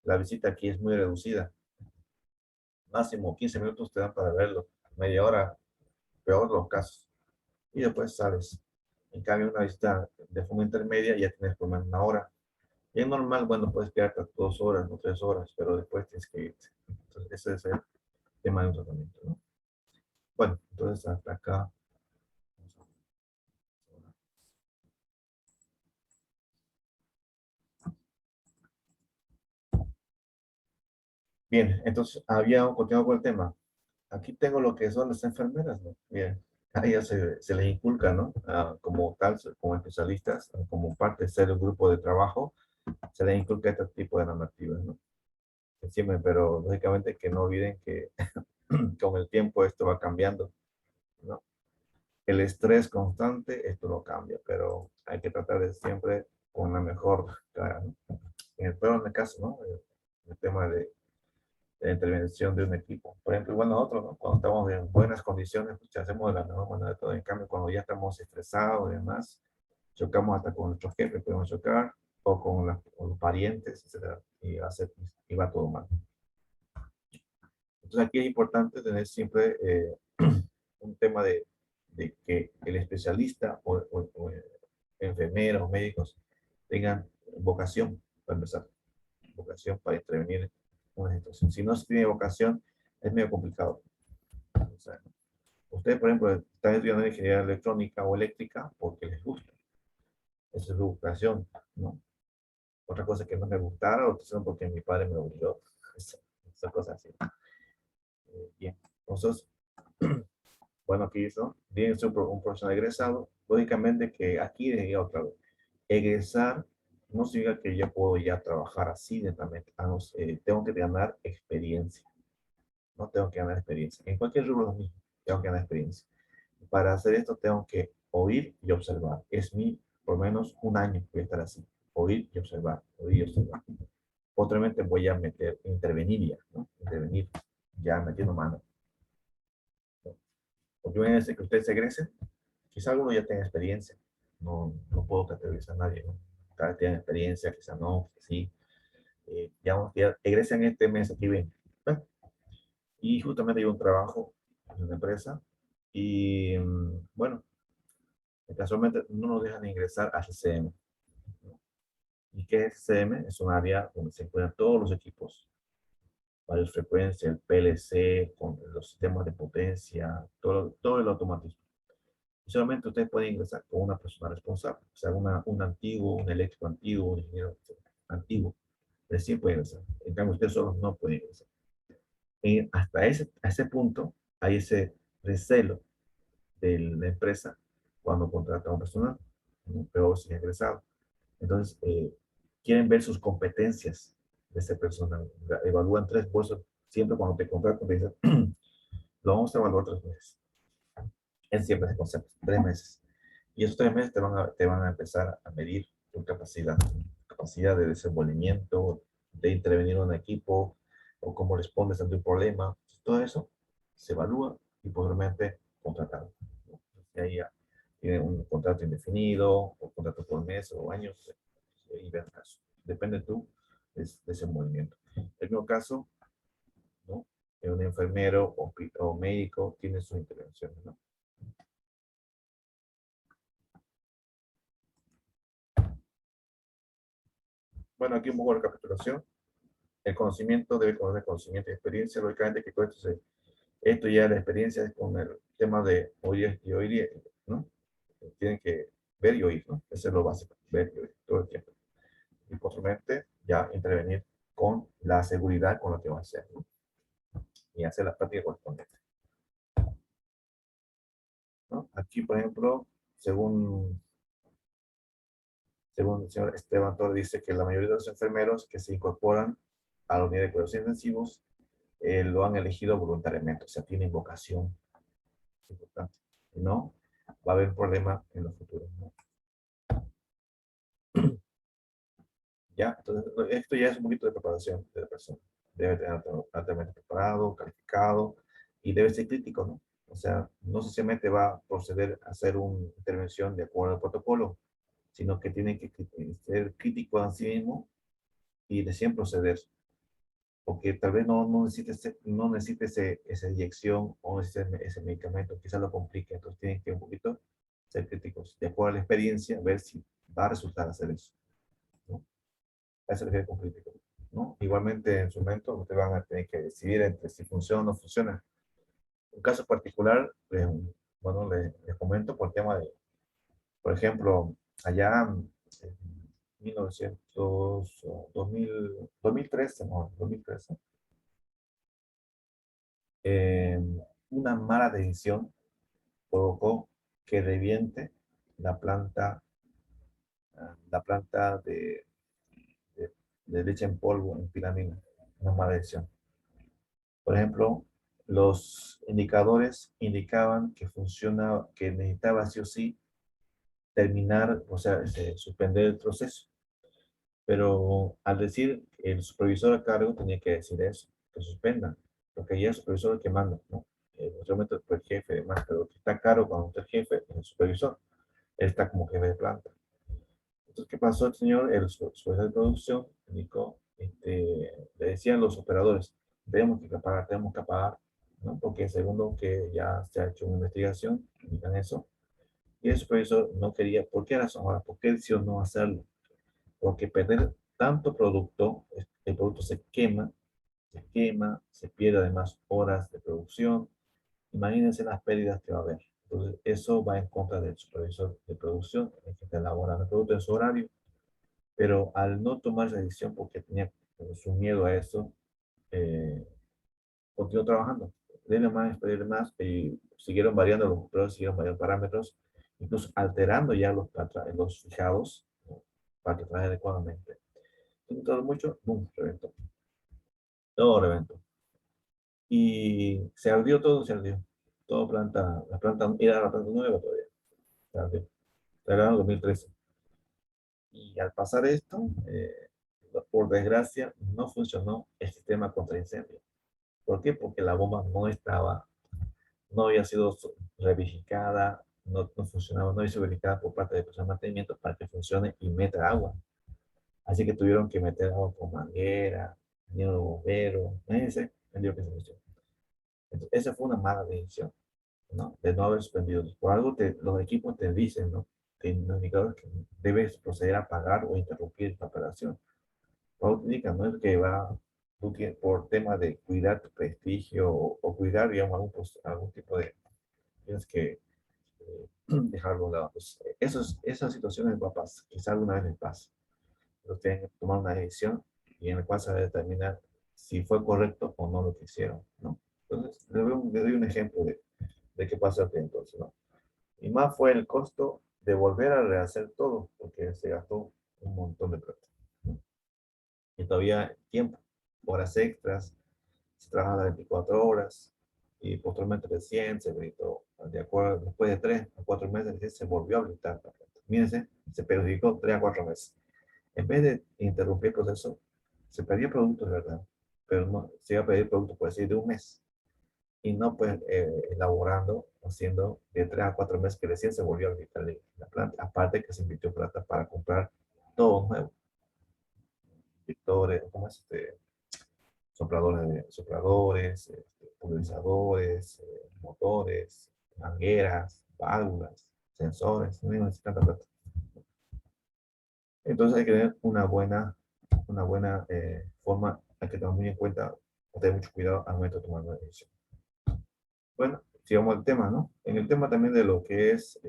A: La visita aquí es muy reducida. Máximo 15 minutos te dan para verlo. Media hora, peor los casos. Y después sales. En cambio, una visita de forma intermedia ya tienes por lo menos una hora. Y es normal, bueno, puedes quedarte 2 horas o 3 horas, pero después tienes que irte. Entonces, ese es el tema de un tratamiento, ¿no? Bueno, entonces hasta acá. Bien, entonces continuado con el tema. Aquí tengo lo que son las enfermeras, ¿no? Bien, a ellas se les inculca, ¿no? Como tal, como especialistas, como parte de ser un grupo de trabajo, se les inculca este tipo de normativas, ¿no? Siempre, pero lógicamente que no olviden que con el tiempo esto va cambiando, ¿no? El estrés constante, esto lo cambia, pero hay que tratar de siempre con la mejor cara, ¿no? Pero en el caso, ¿no? El tema de la intervención de un equipo. Por ejemplo, igual nosotros, ¿no? Cuando estamos en buenas condiciones, pues, hacemos de la mejor manera de todo. En cambio, cuando ya estamos estresados y demás, chocamos hasta con nuestros jefes, podemos chocar, o con los parientes, etcétera, y va todo mal. Entonces aquí es importante tener siempre un tema de que el especialista o enfermeros o médicos tengan vocación para empezar, vocación para intervenir en una situación. Si no se tiene vocación, es medio complicado. O sea, ustedes, por ejemplo, están estudiando ingeniería electrónica o eléctrica porque les gusta. Esa es su vocación, ¿no? Otra cosa que no me gustara, otra cosa porque mi padre me obligó. Esas cosas así. Bien, entonces, bueno, aquí hizo, tiene un profesional egresado, lógicamente que aquí diría otra vez, egresar no significa que yo puedo ya trabajar así netamente, tengo que ganar experiencia, no tengo que ganar experiencia, en cualquier rubro lo mismo, tengo que ganar experiencia. Para hacer esto tengo que oír y observar, por lo menos un año voy a estar así, oír y observar, oír y observar. Otramente voy a intervenir ya, ¿no? Intervenir, ya metiendo mano. Porque imagínense que ustedes se egresen, quizá alguno ya tenga experiencia, no puedo categorizar a nadie, ¿no? Cada vez tienen experiencia, quizá no, quizá sí. Ya egresan este mes, aquí ven. Y justamente hay un trabajo en una empresa y, bueno, casualmente no nos dejan ingresar a CCM, ¿no? ¿Y qué es CCM? Es un área donde se encuentran todos los equipos, varias frecuencias, el PLC, con los sistemas de potencia, todo el automatismo. Y solamente ustedes pueden ingresar con una persona responsable, o sea, un antiguo, un eléctrico antiguo, un ingeniero antiguo, recién pueden ingresar. En cambio, ustedes solos no pueden ingresar. Y hasta a ese punto hay ese recelo de la empresa cuando contrata a un personal, ¿no? Peor si es egresado. Entonces, quieren ver sus competencias de ese personal. Evalúan 3 puestos. Siempre cuando te contratan, te dicen, lo vamos a evaluar 3 veces. Es siempre ese concepto, 3 meses. Y esos 3 meses te van a empezar a medir tu capacidad de desenvolvimiento, de intervenir en un equipo, o cómo respondes ante un problema. Todo eso se evalúa y posteriormente contratado. Y ahí ya tiene un contrato indefinido, o contrato por mes o años, y ver el caso. Depende tú de ese movimiento. En el mismo caso, ¿no? Un enfermero o médico tiene su intervención, ¿no? Bueno, aquí un poco de recapitulación. El conocimiento debe conocer conocimiento y experiencia. Lógicamente que con esto ya la experiencia es con el tema de oír y oír, ¿no? Tienen que ver y oír, ¿no? Eso es lo básico, ver y oír todo el tiempo. Y posteriormente ya intervenir con la seguridad con lo que va a hacer, ¿no? Y hacer la práctica correspondiente, ¿no? Aquí, por ejemplo, según el señor Esteban Torres, dice que la mayoría de los enfermeros que se incorporan a la unidad de cuidados intensivos lo han elegido voluntariamente, o sea, tienen vocación. Es importante. Si no, va a haber un problema en los futuros, ¿no? Ya, entonces, esto ya es un poquito de preparación de la persona. Debe tener altamente preparado, calificado, y debe ser crítico, ¿no? O sea, no sencillamente va a proceder a hacer una intervención de acuerdo al protocolo, sino que tiene que ser crítico a sí mismo y recién proceder. Porque tal vez no necesite esa inyección o ese medicamento, quizás lo complique. Entonces tienen que un poquito ser críticos. De acuerdo a la experiencia, ver si va a resultar hacer eso, ¿no? A eso le refiere con crítico, ¿no? Igualmente, en su momento, ustedes van a tener que decidir entre si funciona o no funciona. Un caso particular, bueno, les comento por tema de, por ejemplo, allá en 1900, 2013, no, 2013, eh, una mala decisión provocó que reviente la planta, la planta de leche en polvo en Pilamina. Una mala decisión. Por ejemplo, los indicadores indicaban que necesitaba sí o sí terminar, o sea, suspender el proceso. Pero al decir el supervisor a cargo tenía que decir eso, que suspendan, porque ya el supervisor es el que manda, ¿no? Realmente el jefe, además, pero está caro cuando usted es jefe, es el supervisor, él está como jefe de planta. Entonces, ¿qué pasó el señor? El supervisor de producción indicó, le decían los operadores, tenemos que pagar, ¿no? Porque según lo que ya se ha hecho una investigación, indican eso, y el supervisor no quería. ¿Por qué razón? Ahora, ¿por qué decidió no hacerlo? Porque perder tanto producto, el producto se pierde además horas de producción. Imagínense las pérdidas que va a haber. Entonces, eso va en contra del supervisor de producción, el que está elaborando el producto en su horario, pero al no tomar esa decisión porque tenía su miedo a eso, eh, continuó trabajando. Pedirle más, y siguieron variando los operadores, siguieron variando parámetros, incluso alterando ya los fijados, ¿no? Para que trabaje adecuadamente. Entonces, todo mucho, boom, reventó. Todo reventó. Y se ardió todo, se ardió. Todo la planta, era la planta nueva todavía. Se ardió. Era en 2013. Y al pasar esto, por desgracia, no funcionó el sistema contra incendio. ¿Por qué? Porque la bomba no había sido verificada, no funcionaba, no había sido verificada por parte de personal de mantenimiento para que funcione y meta agua. Así que tuvieron que meter agua con manguera, vinieron los bomberos, imagínense, el lío que se metió. Entonces, esa fue una mala decisión, ¿no? De no haber suspendido. Por algo los equipos te dicen, ¿no? Que los indicadores que debes proceder a pagar o interrumpir la operación. Por algo te indican, no es que por tema de cuidar tu prestigio o cuidar, digamos, algún tipo de, tienes que dejarlo a un lado. Pues, esas situaciones va a pasar, quizá alguna vez les pase. Pero tienen que tomar una decisión y en la cual se va a determinar si fue correcto o no lo que hicieron, ¿no? Entonces, le doy un ejemplo de qué pasó aquí entonces, ¿no? Y más fue el costo de volver a rehacer todo, porque se gastó un montón de plata, ¿no? Y todavía tiempo, horas extras, se trabaja las 24 horas, y posteriormente recién se habilitó, de acuerdo, después de 3 a 4 meses, recién se volvió a habilitar la planta. Mírense, se perjudicó 3 a 4 meses. En vez de interrumpir el proceso, se pedía productos, ¿verdad? Pero no, se iba a pedir productos, por decir, de un mes. Y no, pues, elaborando, haciendo de 3 a 4 meses que recién se volvió a habilitar la planta. Aparte que se invirtió plata para comprar todo nuevo. Victores, ¿cómo es? Sopladores, pulverizadores, motores, mangueras, válvulas, sensores, no necesitan tanta plata. Entonces hay que tener una buena forma, hay que tener muy en cuenta, tener mucho cuidado al momento de tomar una decisión. Bueno, sigamos el tema, ¿no? En el tema también de lo que es,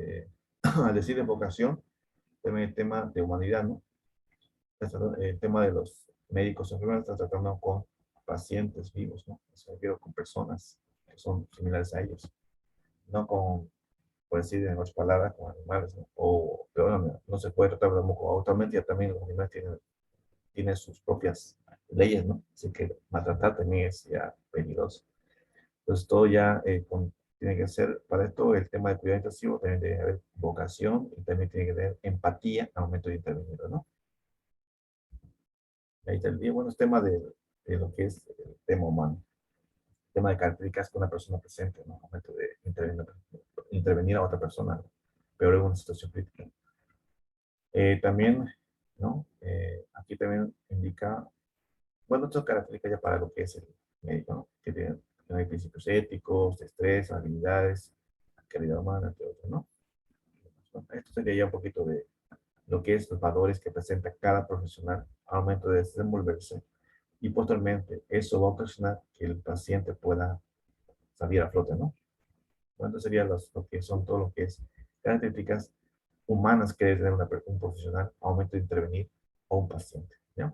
A: al decir de vocación, también el tema de humanidad, ¿no? El tema de los médicos enfermeros está tratando con pacientes vivos, ¿no? Me refiero con personas que son similares a ellos, no con, por decir en otras palabras, con animales, ¿no? O, pero no se puede tratar de actualmente ya también los animales tienen sus propias leyes, ¿no? Así que maltratar también es ya peligroso. Entonces todo ya tiene que ser, para esto el tema de cuidado intensivo también debe haber vocación y también tiene que tener empatía al momento de intervenir, ¿no? Ahí está el día. Bueno, es tema de lo que es el tema humano, tema de características con una persona presente, ¿no? Al momento de intervenir a otra persona, peor en una situación crítica. También, ¿no? Aquí también indica, bueno, estas características ya para lo que es el médico, ¿no? Que tienen principios éticos, estrés, habilidades, calidad humana, entre otros, ¿no? Bueno, esto sería ya un poquito de lo que es los valores que presenta cada profesional al momento de desenvolverse, y posteriormente eso va a ocasionar que el paciente pueda salir a flote, ¿no? Bueno, sería lo que son todo lo que es características humanas que debe tener un profesional al momento de intervenir a un paciente, ¿ya?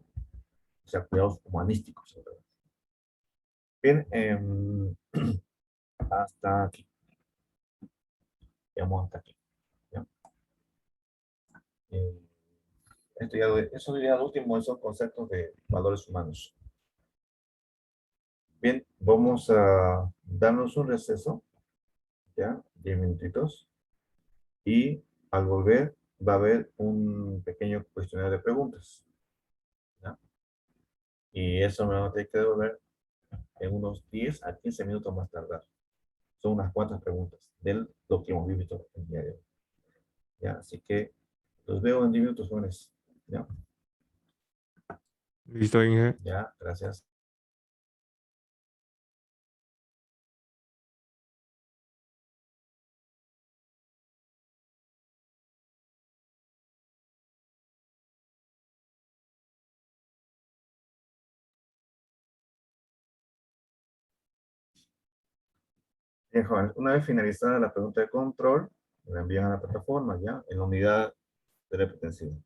A: O sea, cuidados humanísticos, ¿verdad? Bien, hasta aquí. Llegamos hasta aquí, ¿ya? Eh, eso sería lo último, esos conceptos de valores humanos. Bien, vamos a darnos un receso, ya, 10 minutitos, y al volver va a haber un pequeño cuestionario de preguntas, ¿ya? Y eso me va a tener que devolver en unos 10 a 15 minutos más tardar. Son unas cuantas preguntas de lo que hemos visto el día de hoy. Ya, así que los veo en 10 minutos, jóvenes. Ya,
H: Listo, Inge.
A: ya, gracias. Bien, jóvenes, una vez finalizada la pregunta de control, la envían a la plataforma ya en la unidad de la pretensiva.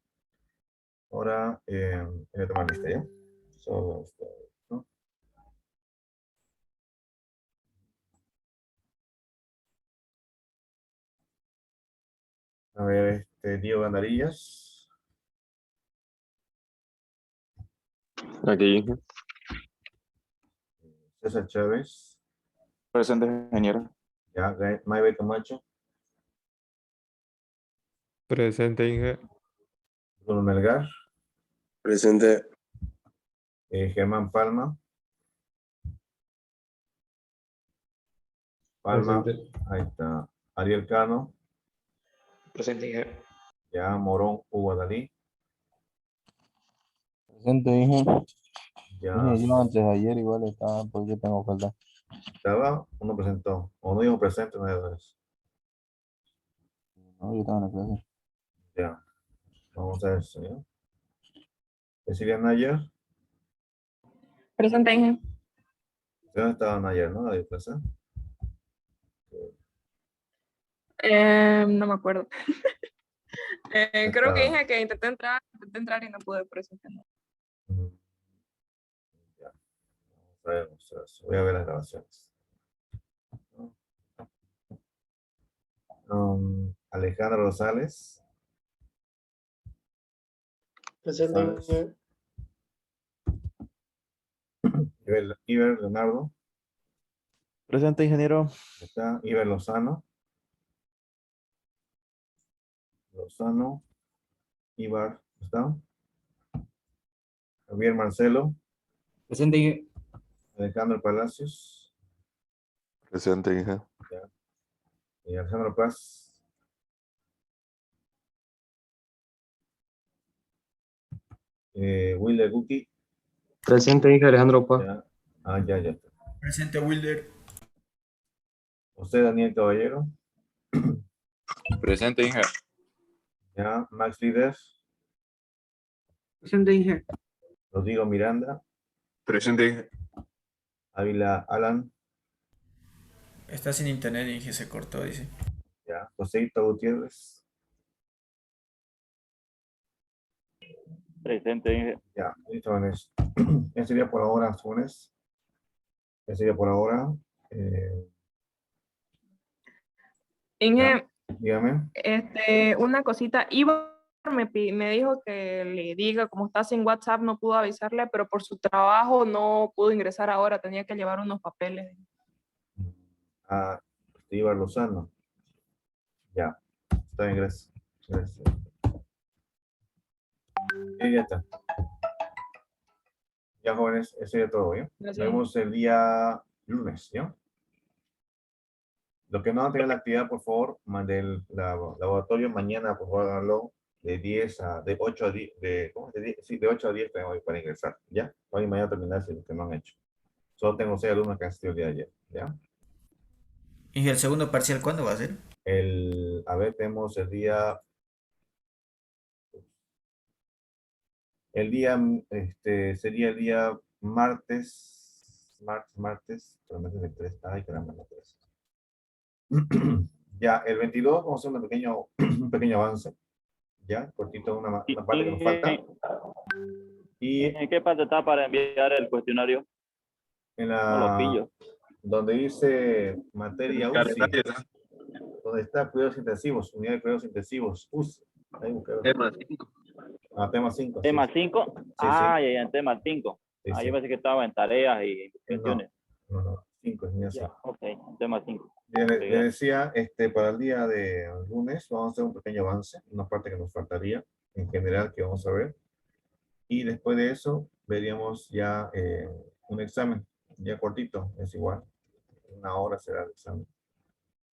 A: Ahora, voy a tomar lista ya. Solo esto, ¿no? A ver, Diego Gandarillas.
J: Aquí, Inge.
A: César Chávez.
J: Presente, ingeniero.
A: Ya, Maybe Camacho.
H: Presente, Inge.
A: Bruno Melgar.
J: Presente.
A: Germán Palma. Palma.
H: Presente.
A: Ahí está. Ariel Cano.
J: Presente, Inge.
A: Ya, Morón Hugo Dalí.
K: Presente, Inge.
A: Ya.
K: Inge, yo antes de ayer igual estaba porque tengo falta.
A: Estaba, uno presentó. O no dijo presente, no de dos.
K: No, yo estaba en la clase.
A: Ya. Vamos a eso, ¿ya? Cecilia Nayer.
L: Presente, Inge.
A: ¿Dónde estaba Nayer, no? La de clase.
L: No me acuerdo. Creo que
A: Está.
L: dije que intenté entrar y no pude, por eso.
A: Ujú. Ya. Vamos a ver eso. Voy a ver las grabaciones. Alejandro Rosales.
D: Presente, Inge.
A: Iber Leonardo.
K: Presente, ingeniero.
A: Está Iber Lozano. Ibar, ¿está? Javier Marcelo.
M: Presente, Inge.
A: Alejandro Palacios.
J: Presente, Inge.
A: Ya. Y Alejandro Paz. Wilder Guki.
J: Presente, Inge. Alejandro Paz.
A: Ya. Ya está.
I: Presente, Wilder.
A: José Daniel Caballero.
G: Presente, Inge.
A: Ya. Max Líder.
B: Presente, Inge.
A: Rodrigo Miranda.
J: Presente, Inge.
A: Ávila Alan.
I: Está sin internet, Inge, se cortó, dice.
A: Ya. Joséito Gutiérrez.
J: Presente, Inge.
A: Ya. Listo, Vanessa. Eso sería por ahora, jóvenes. Eso sería por ahora.
L: Inge,
A: Dígame.
L: una cosita, Iván me dijo que le diga, como está sin WhatsApp, no pudo avisarle, pero por su trabajo no pudo ingresar ahora, tenía que llevar unos papeles.
A: Ibar Lozano. Ya. Está bien, gracias. Gracias. Ya está. Ya, jóvenes, eso ya todo, ¿ya? Nos
L: Gracias.
A: vemos el día lunes, ¿ya? Los que no han tenido la actividad, por favor, mande el laboratorio mañana, por favor, háganlo de 8 a 10, ¿cómo se dice? Sí, de 8 a 10 tengo hoy para ingresar, ¿ya? Hoy y mañana terminar si los que no han hecho. Solo tengo 6 alumnos que han asistido el día de ayer, ¿ya?
I: Inge, ¿el segundo parcial cuándo va a ser?
A: A ver, tenemos el día, sería el día martes, solamente el 3, ay, caramba, el 3. Ya, el 22 vamos a hacer un pequeño avance, ya, cortito, una parte que nos falta. Y
J: ¿En qué parte está para enviar el cuestionario?
A: en
J: No lo pillo.
A: donde dice materia UCI, donde está cuidados intensivos, unidad de cuidados intensivos, UCI. Ahí busqué.
J: Tema 5.
A: Tema 5.
J: ¿Tema 5? Ya, en tema 5.
A: Sí,
J: Yo pensé que estaba en tareas y investigaciones.
A: No, 5 es mi
J: Ya, ok, tema 5.
A: Le decía, para el día de lunes vamos a hacer un pequeño avance, una parte que nos faltaría en general que vamos a ver. Y después de eso veríamos ya un examen, Ya cortito, es igual. 1 hora será el examen.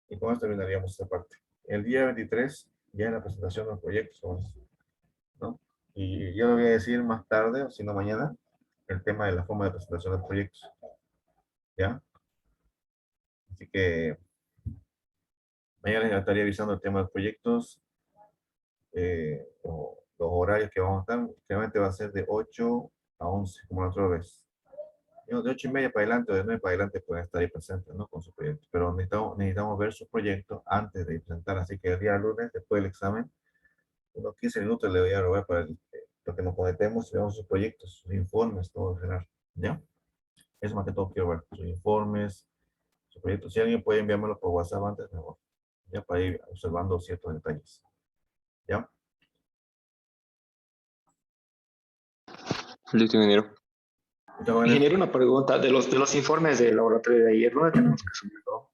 A: Y con esto terminaríamos esta parte. El día 23, ya en la presentación de los proyectos, ¿no? Y yo lo voy a decir más tarde, o si no mañana, el tema de la forma de presentación de proyectos. ¿Ya? Así que mañana les estaría avisando el tema de los proyectos, los horarios que vamos a estar. Generalmente va a ser de 8 a 11, como la otra vez. De 8:30 para adelante o de 9 para adelante pueden estar ahí presentes, ¿no? Con su proyecto. Pero necesitamos ver su proyecto antes de presentar. Así que el día lunes, después del examen, unos 15 minutos le voy a robar para que nos conectemos y veamos sus proyectos, sus informes, todo en general. ¿Ya? Eso más que todo quiero ver. Sus informes, sus proyectos. Si alguien puede enviármelo por WhatsApp antes, mejor. Ya para ir observando ciertos detalles. ¿Ya?
M: Listo, ingeniero.
N: Ingeniero, una pregunta. De los informes del laboratorio de ayer, ¿dónde tenemos que subirlo?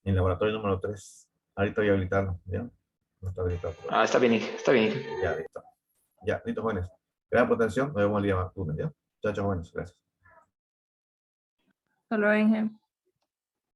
A: En el laboratorio número 3. Ahorita voy a habilitarlo. ¿Ya? No está habilitado.
N: Ah, está bien, está bien.
A: Ya, listo. Ya, listo, jóvenes. Gracias por atención. Nos vemos el día más lunes, ¿ya? Chao, chao, jóvenes. Gracias.
L: Hasta luego, Inge.